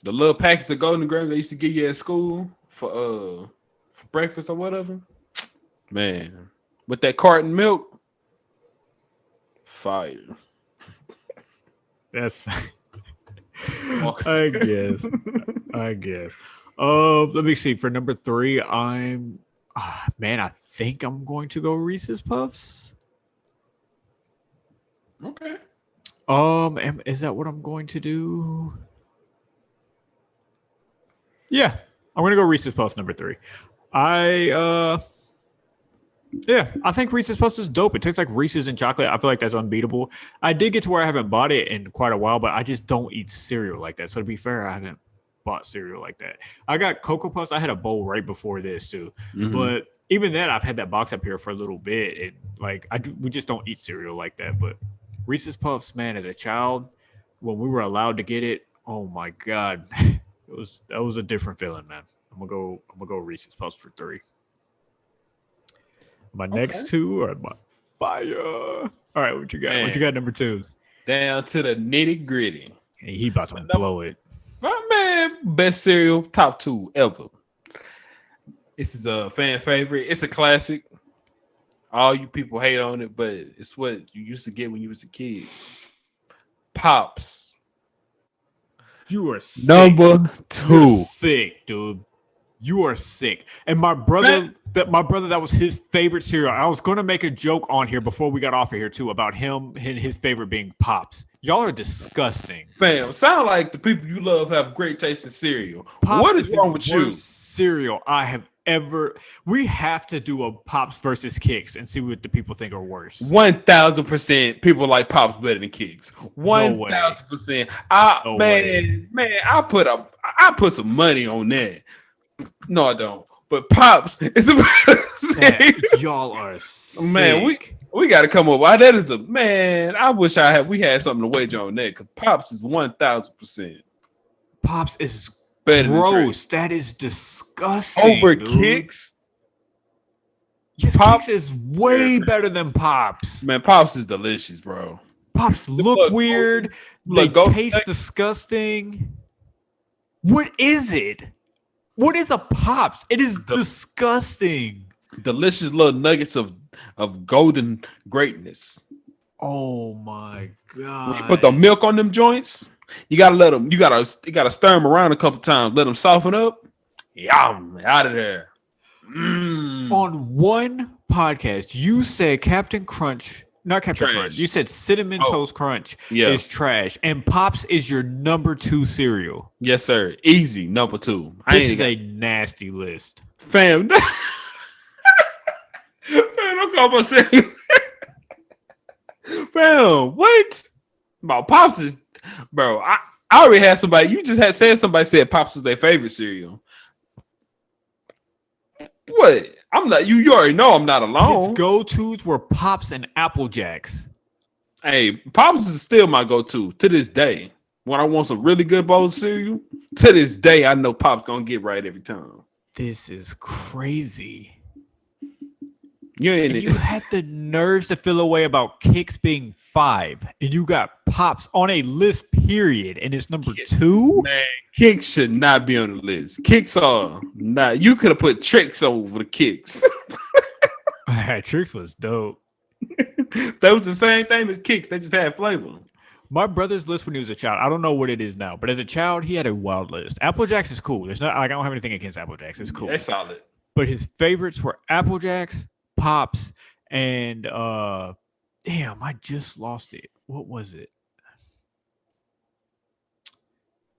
the little packets of Golden Grams they used to give you at school for breakfast or whatever. Man, with that carton milk, fire. That's I guess. Let me see. For number 3, I think I'm going to go Reese's Puffs. Okay. Is that what I'm going to do? Yeah, I'm gonna go Reese's Puffs number 3. I think Reese's Puffs is dope. It tastes like Reese's and chocolate. I feel like that's unbeatable. I did get to where I haven't bought it in quite a while, but I just don't eat cereal like that. So to be fair, I haven't bought cereal like that. I got Cocoa Puffs. I had a bowl right before this too, but even then, I've had that box up here for a little bit. We just don't eat cereal like that. But Reese's Puffs, man, as a child, when we were allowed to get it, oh my god, that was a different feeling, man. I'm gonna go Reese's Puffs for 3. My next 2 are my fire. All right, what you got? Man. What you got number 2? Down to the nitty gritty. Hey, he about to blow it. My man, best cereal, top 2 ever. This is a fan favorite. It's a classic. All you people hate on it, but it's what you used to get when you was a kid. Pops. You are sick. Number 2. You're sick, dude. You are sick. And my brother, that was his favorite cereal. I was going to make a joke on here before we got off of here too about him and his favorite being Pops. Y'all are disgusting. Fam, sound like the people you love have great taste in cereal. Pops what is wrong with you? Cereal I have ever. We have to do a Pops versus Kicks and see what the people think are worse. 1,000% people like Pops better than Kicks. 1,000%. I put some money on that. No, I don't. But Pops is a y'all are sick. Man, we got to come up. Why that is a man? I wish we had something to wager on that, because Pops is 1,000%. Pops is better. Gross. That is disgusting. Over Kicks. Yes, Pops is way better than Pops. Man, Pops is delicious, bro. Pops look weird. They taste disgusting. What is it? What is a Pops? It is disgusting. Delicious little nuggets of golden greatness. Oh my god! When you put the milk on them joints, you gotta let them. You gotta stir them around a couple times. Let them soften up. Yum! Out of there. On one podcast, you said Captain Crunch. Not Captain Crunch. You said Cinnamon Toast Crunch is trash, and Pops is your number 2 cereal. Yes, sir. Easy number 2. This is a nasty list, fam. Man, don't call my cereal. Fam, what? About Pops is, bro. I already had somebody. You just had said somebody said Pops was their favorite cereal. What? I'm not. You already know I'm not His alone. go-tos were Pops and Apple Jacks. Hey, Pops is still my go-to to this day. When I want some really good bowl of cereal, to this day, I know Pop's gonna get right every time. This is crazy. You ain't And you had the nerves to feel away about Kix being 5, and you got Pops on a list, period, and it's number 2? Man, Kicks should not be on the list. Kicks are not. You could have put Tricks over the Kicks. Trix was dope. That was the same thing as Kicks. They just had flavor. My brother's list when he was a child, I don't know what it is now, but as a child, he had a wild list. Apple Jacks is cool. There's not, like, I don't have anything against Apple Jacks. It's cool. That's solid. But his favorites were Apple Jacks, Pops, and damn, I just lost it. What was it?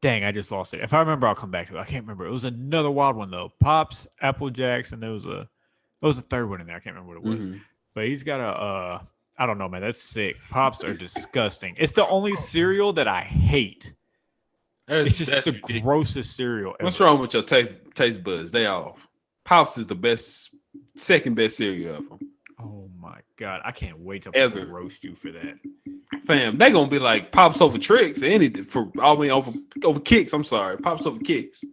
Dang, I just lost it. If I remember, I'll come back to it. I can't remember. It was another wild one though. Pops, Apple Jacks, and there was a third one in there. I can't remember what it was. Mm-hmm. But he's got a I don't know, man. That's sick. Pops are disgusting. It's the only cereal that I hate. It's just the grossest cereal ever. What's wrong with your taste buds? They off. Pops is the best, second best cereal ever. Oh my god, I can't wait to Ever. roast you for that. Fam, they gonna be like Pops over Tricks, over Kicks. I'm sorry, Pops over Kicks.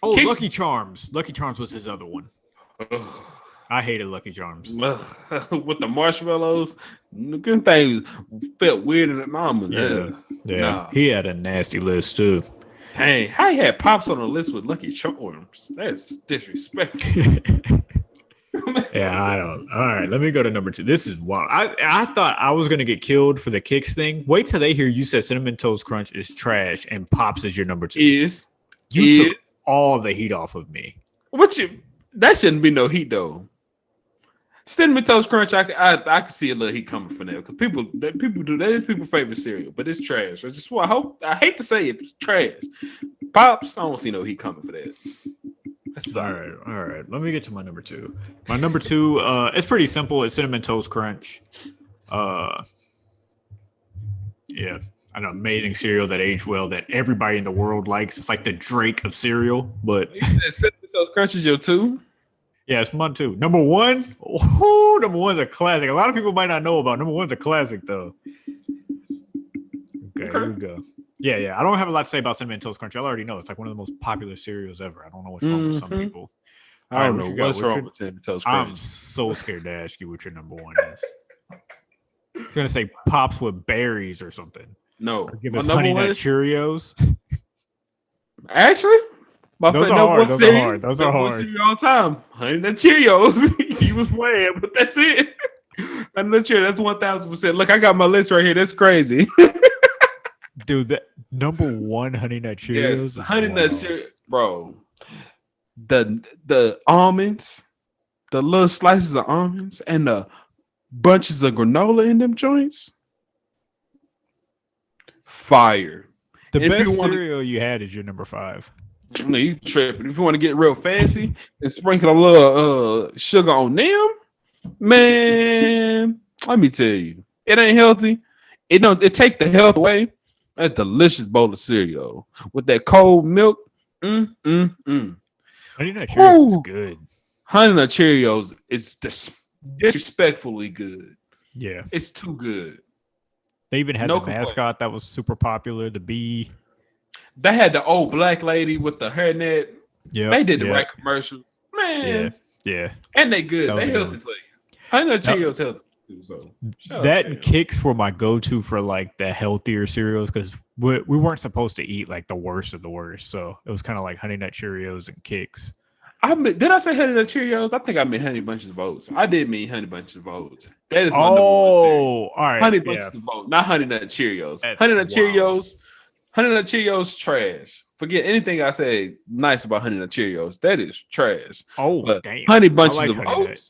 Oh, Kicks- Lucky Charms. Lucky Charms was his other one. I hated Lucky Charms. With the marshmallows, good things felt weird in the mama. Yeah. Nah. He had a nasty list too. Hey, how you had Pops on the list with Lucky Charms? That's disrespectful. Yeah, I don't. All right, let me go to number 2. This is wild. I thought I was gonna get killed for the Kicks thing. Wait till they hear you said Cinnamon Toast Crunch is trash and Pops is your number 2. You took all the heat off of me. That shouldn't be no heat though. Cinnamon Toast Crunch, I can see a little heat coming from there because people do that is people's favorite cereal, but it's trash. I hate to say it, but it's trash. Pops, I don't see no heat coming for that. That's All right. Let me get to my number 2. My number 2, it's pretty simple. It's Cinnamon Toast Crunch. Yeah, an amazing cereal that aged well that everybody in the world likes. It's like the Drake of cereal, but You said Cinnamon Toast Crunch is your 2? yeah, it's mine too. Number 1, oh, number 1's a classic. A lot of people might not know about. Number 1's a classic though. Okay, here we go. Yeah. I don't have a lot to say about Cinnamon Toast Crunch. Y'all already know it's like one of the most popular cereals ever. I don't know what's wrong with some people. I don't All right, know what you got? what's wrong with Cinnamon Toast I'm Crunch. so scared to ask you what your number 1 is. It's gonna say Pops with berries or something. No, Or give my us number Honey one Nut is- Cheerios. Actually, Those are hard. Those are hard. Those are hard. All time. Honey Nut Cheerios. He was playing, but that's it. I'm not sure. That's 1,000%. Look, I got my list right here. That's crazy. Dude, that number 1 Honey Nut Cheerios. Yes, is Honey Nut wild. Cheerios, bro. The almonds, the little slices of almonds, and the bunches of granola in them joints. Fire. The If best you wanna- cereal you had is your number 5. No, you tripping. If you want to get real fancy and sprinkle a little sugar on them, man, let me tell you, it ain't healthy. It take the health away. That's a delicious bowl of cereal with that cold milk. Honey Nut Cheerios is Ooh. good. Honey Nut Cheerios is disrespectfully good. Yeah. It's too good. They even had No the complaint. mascot that was super popular, the bee. They had the old black lady with the hairnet. Yeah. They did the right commercial, man. Yeah. And they good. That was They a good healthy one. for you. Honey Nut That- Cheerios healthy too. So shout out That to and them. Kicks were my go-to for like the healthier cereals because we weren't supposed to eat like the worst of the worst. So it was kind of like Honey Nut Cheerios and Kicks. Did I say Honey Nut Cheerios? I think I meant Honey Bunches of Oats. I did mean Honey Bunches of Oats. That is my number one cereal. All right. Honey yeah. Bunches of Oats, not Honey Nut Cheerios. That's Honey Nut wild. Cheerios. Honey Nut Cheerios trash. Forget anything I say nice about Honey Nut Cheerios. That is trash. Oh, But damn. Honey I Bunches like of Honey Nut. Oats.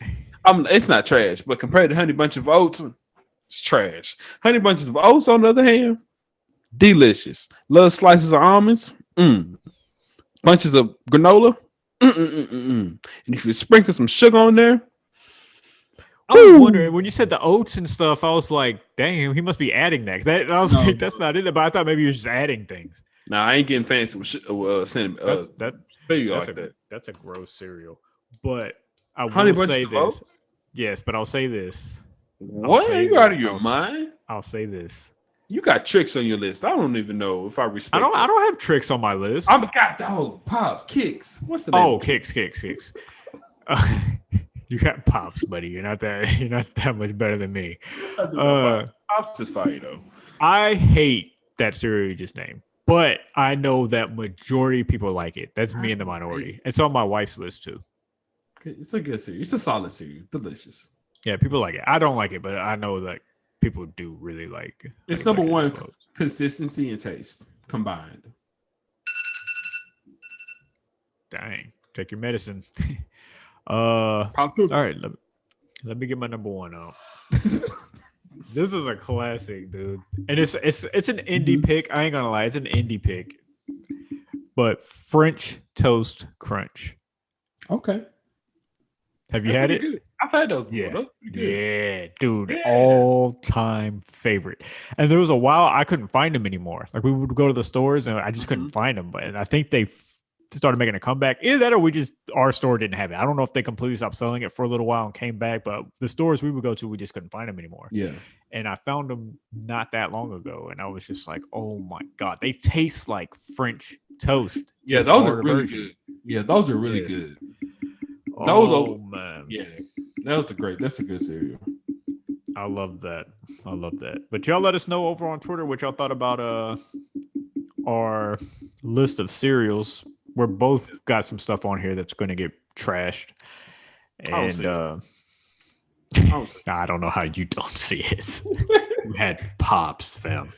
It's not trash, but compared to Honey Bunch of Oats, it's trash. Honey Bunches of Oats, on the other hand, delicious. Little slices of almonds, bunches of granola, And if you sprinkle some sugar on there, I was wondering when you said the oats and stuff. I was like, "Damn, he must be adding that." I was No, like, "That's not in there." But I thought maybe he was just adding things. nah, I ain't getting fancy with cinnamon. That's that. Figure That's like a that. that's a gross cereal. But I Honey will bunches say of this. oats. Yes, but I'll say this. I'll What? Are say you out this. of your mind? I'll say this. You got tricks on your list. I don't even know if I I respect don't. I that. don't have tricks on my list. I'm a god dog. Pop kicks. What's the name? Oh, kicks. You got pops, buddy. You're not that. You're not that much better than me. Pops is fire though. I hate that cereal you just named, but I know that majority of people like it. That's me in the minority. It's on my wife's list too. It's a good cereal. It's a solid cereal. Delicious. Yeah, people like it. I don't like it, but I know that people do really like. It's like number it. one consistency and taste combined. Dang, take your medicine. Pop all right. Let me get my number one out. This is a classic, dude, and it's an indie pick. I ain't gonna lie, it's an indie pick, but French toast crunch. Okay. Have you had it? Good. I've had those before. Yeah. Those pretty good. Yeah, dude, Yeah. all time favorite. And there was a while I couldn't find them anymore. Like we would go to the stores and I just couldn't find them. And I think they started making a comeback. Either that or our store didn't have it. I don't know if they completely stopped selling it for a little while and came back, but the stores we would go to, we just couldn't find them anymore. Yeah. And I found them not that long ago. And I was just like, oh my God, they taste like French toast. Yeah, just those are harder really version. good. Yeah, those are really Yes. good. Oh, man. Yeah, that's a good cereal. I love that. But y'all let us know over on Twitter what y'all thought about our list of cereals. We're both got some stuff on here that's going to get trashed. And I don't know how you don't see it. You had Pops, fam.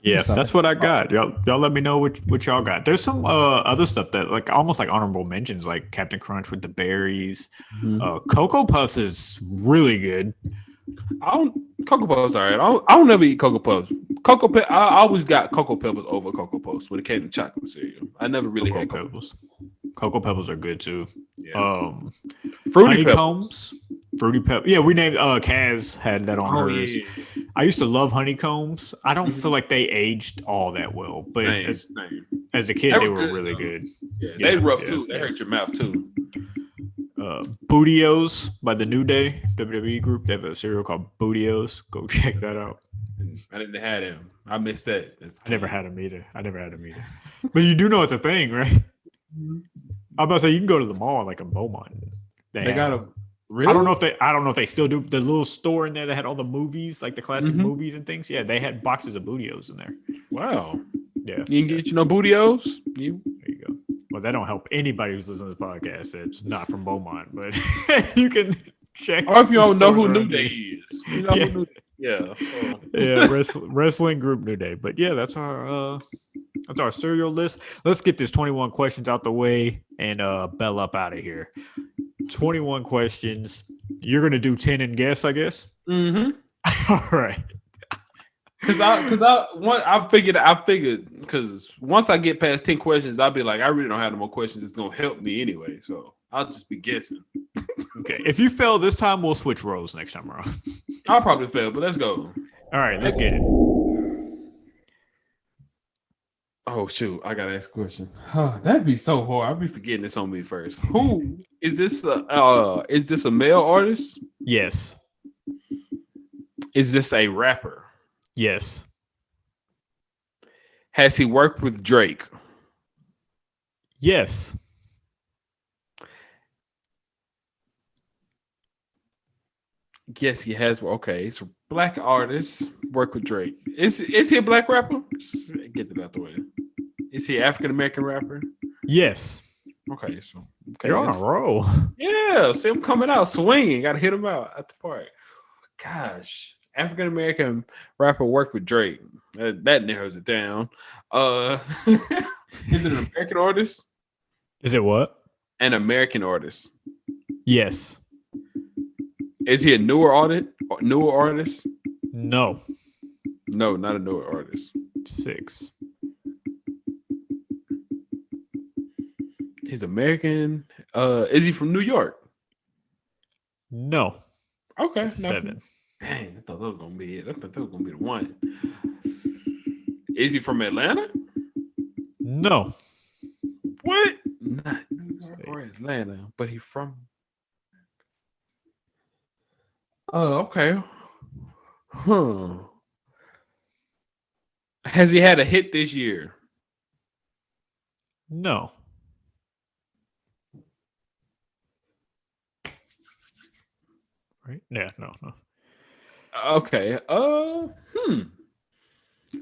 Yeah, that's what I got. Y'all let me know what y'all got. There's some other stuff that like almost like honorable mentions, like Captain Crunch with the berries. Cocoa Puffs is really good. Cocoa Puffs, all right. I don't never eat Cocoa Puffs. I always got Cocoa Pebbles over Cocoa Puffs when it came to chocolate cereal. I never really had Cocoa Pebbles. Cocoa Pebbles are good too. Yeah. Fruity Honeycombs. Fruity Pebbles. Yeah, we named Kaz had that on hers. Yeah. I used to love honeycombs. I don't feel like they aged all that well, but as a kid, they were really good. Yeah, they rough too. They hurt your mouth too. Bootios by the New Day WWE group. They have a cereal called Bootios. Go check that out. I didn't have him. I missed that. I never had them either. But you do know it's a thing, right? I'm about to say you can go to the mall like in Beaumont. They got a. Really? I don't know if they still do the little store in there that had all the movies, like the classic movies and things. Yeah, they had boxes of Bootios in there. Wow. Yeah. You can get Bootios. There you go. Well, that don't help anybody who's listening to this podcast that's not from Beaumont, but you can check. Or if you don't know who New Day is. You know yeah. who New Day. Yeah. So. Yeah, wrestling group New Day. But yeah, that's our cereal list. Let's get this 21 questions out the way and bell up out of here. 21 questions. You're gonna do 10 and guess, I guess. Mm-hmm. All right. I figured because once I get past 10 questions, I'll be like, I really don't have no more questions. It's gonna help me anyway, so I'll just be guessing. Okay. If you fail this time, we'll switch roles next time around. I'll probably fail, but let's go. All right, let's get it. Oh shoot, I gotta ask a question. That'd be so hard. I'll be forgetting this on me first. Who is this? Is this a male artist? Yes. Is this a rapper? Yes. Has he worked with Drake? Yes. Yes, he has. Okay, it's a black artist. Work with Drake. Is he a black rapper? Just get that out the way. Is he an African American rapper? Yes. Okay, so you're on a roll. Yeah, see him coming out swinging. Got to hit him out at the park. Gosh, African American rapper worked with Drake. That narrows it down. Is it an American artist? Is it what? An American artist. Yes. Is he a newer artist? No. No, not a newer artist. 6. He's American. Is he from New York? No. Okay, That's not 7. dang, I thought that was gonna be it. I thought that was gonna be the one. Is he from Atlanta? No. What? Not New York or Atlanta, but he from. Oh, okay. Huh. Has he had a hit this year? No. Right? Yeah, no. Okay. I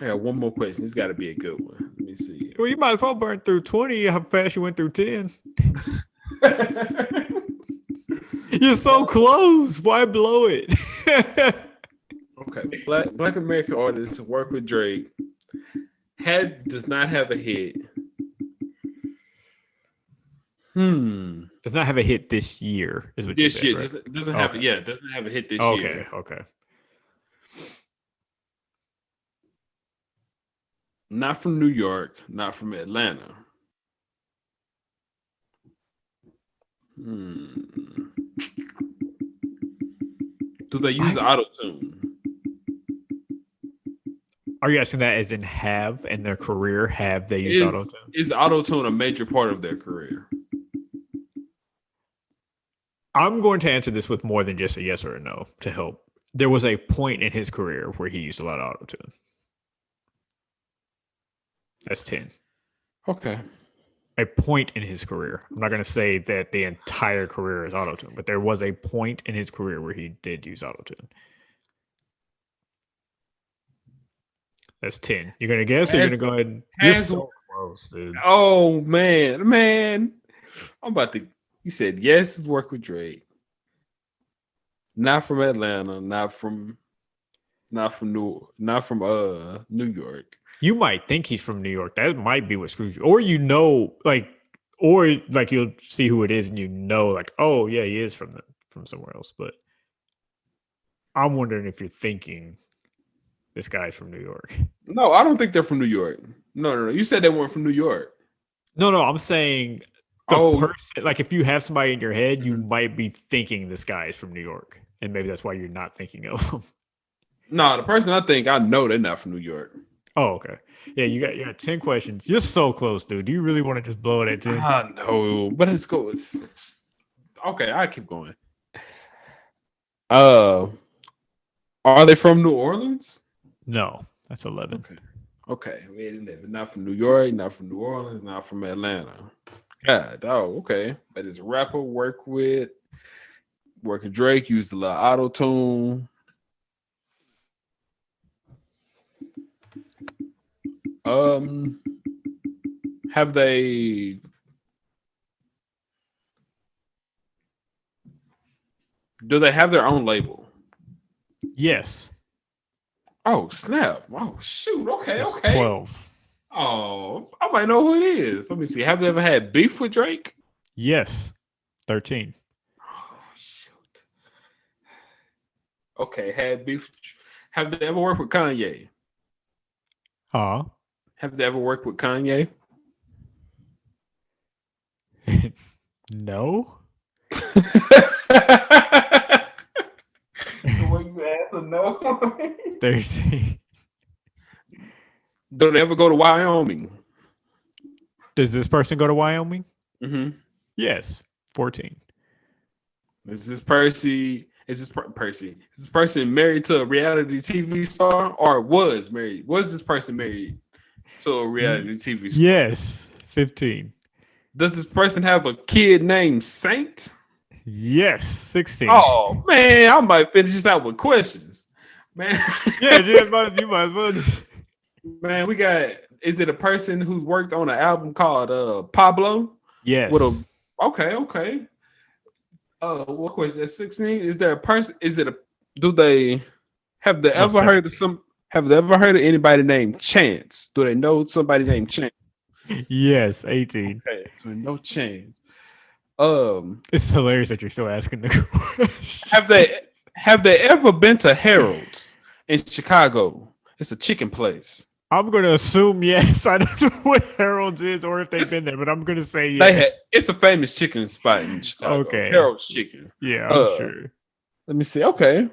got one more question. It's got to be a good one. Let me see. Well, you might as well burn through 20 how fast you went through 10. You're so close. Why blow it? Okay. Black American artist work with Drake. Does not have a hit. Does not have a hit this year, is what you This said, year right? doesn't have Okay. yeah, doesn't have a hit this Okay, year. okay. Not from New York, not from Atlanta. Do they use auto tune? Are you asking that as in have in their career? Have they used auto tune? Is auto tune a major part of their career? I'm going to answer this with more than just a yes or a no to help. There was a point in his career where he used a lot of auto tune. That's 10. Okay. A point in his career. I'm not going to say that the entire career is auto tune, but there was a point in his career where he did use auto tune. That's 10. You're going to guess or you're going to go ahead and. You're so close, dude. Oh, man. I'm about to. You said yes, work with Drake. Not from Atlanta, not from New York. You might think he's from New York. That might be what screws you. Or you'll see who it is and oh yeah, he is from somewhere else. But I'm wondering if you're thinking this guy's from New York. No, I don't think they're from New York. No. You said they weren't from New York. No, I'm saying person, like if you have somebody in your head, you might be thinking this guy is from New York. And maybe that's why you're not thinking of him. No, the person I think I know they're not from New York. Oh, okay. Yeah, you got 10 questions. You're so close, dude. Do you really want to just blow it at 10? No, but let's go. Okay, I keep going. Are they from New Orleans? No, that's 11. Okay. We had 11. Not from New York, not from New Orleans, not from Atlanta. God, okay. But it's a rapper work with Drake, used a lot of auto tune. Have they do they have their own label? Yes. Oh, snap. Oh, shoot. Okay. That's 12. Oh, I might know who it is. Let me see. Have they ever had beef with Drake? Yes. 13. Oh, shoot. Okay, had beef. Have they ever worked with Kanye? Have they ever worked with Kanye? No. The way you answer no. 13. Do they ever go to Wyoming? Does this person go to Wyoming? Mm-hmm. Yes. 14. Is this Percy? Is this person married to a reality TV star, or was married? Was this person married to a reality TV star? Yes. 15. Does this person have a kid named Saint? Yes. 16. Oh man, I might finish this out with questions, man. Yeah, you might as well just. Man, we got. Is it a person who's worked on an album called Pablo? Yes. Okay. What question? At 16, is there a person? Do they have they ever heard of some? Have they ever heard of anybody named Chance? Do they know somebody named Chance? Yes, 18. Okay, so no Chance. It's hilarious that you're still asking the question. Have they ever been to Harold's in Chicago? It's a chicken place. I'm gonna assume yes. I don't know what Harold's is or if they've been there, but I'm gonna say yes. It's a famous chicken spot in Chicago. Okay. Harold's Chicken. Yeah, I'm sure. Let me see. Okay.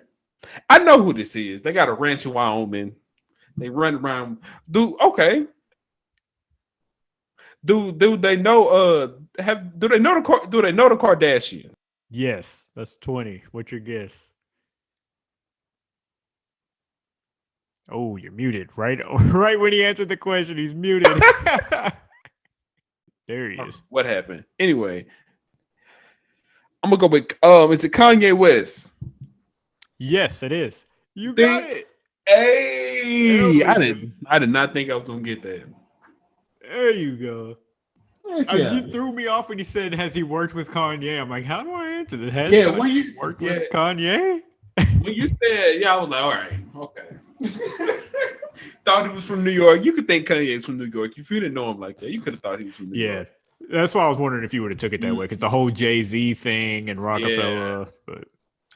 I know who this is. They got a ranch in Wyoming. They run around. Okay. Do they know do they know the Kardashians? Yes, that's 20. What's your guess? Oh, you're muted. Right right when he answered the question, he's muted. There he is. What happened? Anyway, I'm gonna go with is it Kanye West? Yes, it is. You got it. Hey, I did not think I was gonna get that. There you go. Yeah. You threw me off when he said, "Has he worked with Kanye?" I'm like, "How do I answer this?" Has Yeah, Kanye when you worked with Kanye? When you said, yeah, I was like, all right, okay. Thought he was from New York. You could think Kanye's from New York. If you didn't know him like that, you could have thought he was from New York. That's why I was wondering if you would have took it that way, because the whole Jay-Z thing and Rockefeller. But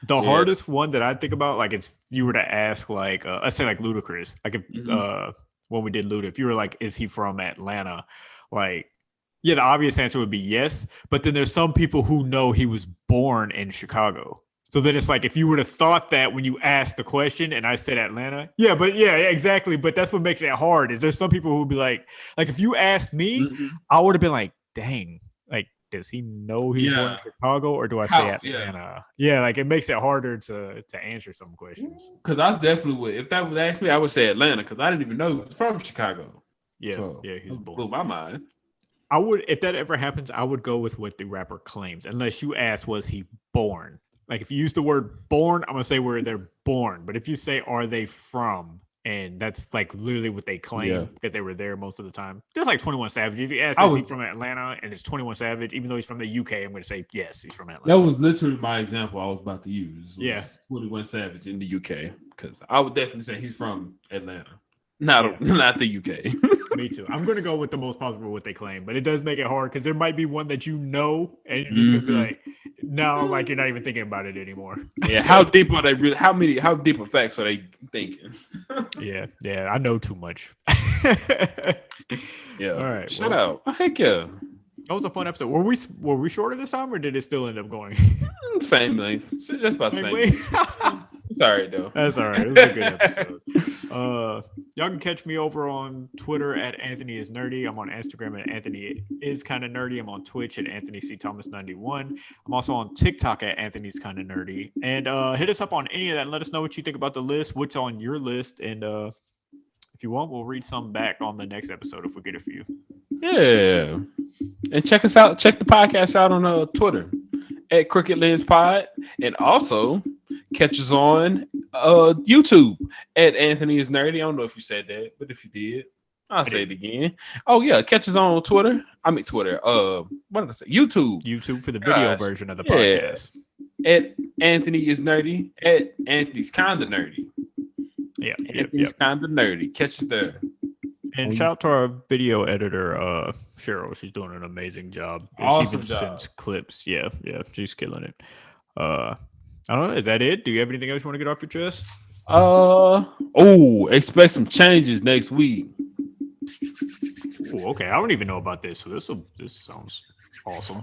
the hardest one that I think about, like, it's you were to ask, like, let's say like Ludacris, like if when we did Luda, if you were like, is he from Atlanta? Like, yeah, the obvious answer would be yes. But then there's some people who know he was born in Chicago. So then it's like, if you would have thought that when you asked the question and I said Atlanta, yeah, exactly. But that's what makes it hard. Is there's some people who would be like if you asked me, I would have been like, dang, like, does he know he's born in Chicago, or do I say Atlanta? Yeah, like it makes it harder to answer some questions. Because I definitely would. If that was asked me, I would say Atlanta, because I didn't even know he was from Chicago. Yeah, so he was born. Blew my mind. I would, if that ever happens, I would go with what the rapper claims, unless you ask, was he born? Like, if you use the word born, I'm gonna say where they're born. But if you say, are they from? And that's like literally what they claim, because they were there most of the time. Just like 21 Savage. If you ask, is he from Atlanta, and it's 21 Savage, even though he's from the UK, I'm going to say yes, he's from Atlanta. That was literally my example I was about to use. 21 Savage in the UK, because I would definitely say he's from Atlanta, not the UK. Me too. I'm going to go with the most possible what they claim, but it does make it hard because there might be one that you know, and you're just going to be like, no, like you're not even thinking about it anymore. Yeah, how deep are they really? How deep of facts are they thinking? yeah, I know too much. Yeah. All right. Shut up. Heck yeah. That was a fun episode. Were we shorter this time, or did it still end up going? Same length. Just about the same. It's all right though. That's all right. It was a good episode. Y'all can catch me over on Twitter at Anthony is Nerdy. I'm on Instagram at Anthony is kind of nerdy. I'm on Twitch at Anthony C Thomas 91. I'm also on TikTok at Anthony's kind of nerdy. And hit us up on any of that and let us know what you think about the list, what's on your list, and if you want, we'll read some back on the next episode if we get a few. Yeah. And check us out. Check the podcast out on Twitter at Crooked Lens Pod. And also catch us on YouTube at Anthony is Nerdy. I don't know if you said that, but if you did, I'll say it again. Oh, yeah. Catch us on Twitter. Twitter. What did I say? YouTube. YouTube for the video version of the podcast. At Anthony is Nerdy. At Anthony's Kinda Nerdy. Yeah. Anthony's Kinda Nerdy. Catch us there. And shout out to our video editor, Cheryl. She's doing an amazing job. Awesome she job. Sends clips. Yeah. She's killing it. I don't know. Is that it? Do you have anything else you want to get off your chest? Expect some changes next week. Oh, okay. I don't even know about this. So this sounds awesome.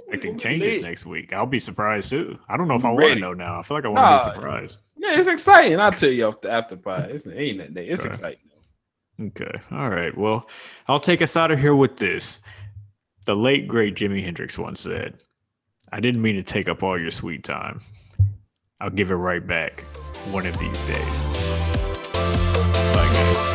Expecting changes next week. I'll be surprised too. I don't know if I want to know now. I feel like I want to be surprised. Yeah, it's exciting. I'll tell you after pod. It ain't that day. It's exciting. Okay. All right. Well, I'll take us out of here with this. The late, great Jimi Hendrix once said, I didn't mean to take up all your sweet time. I'll give it right back one of these days. Bye, guys.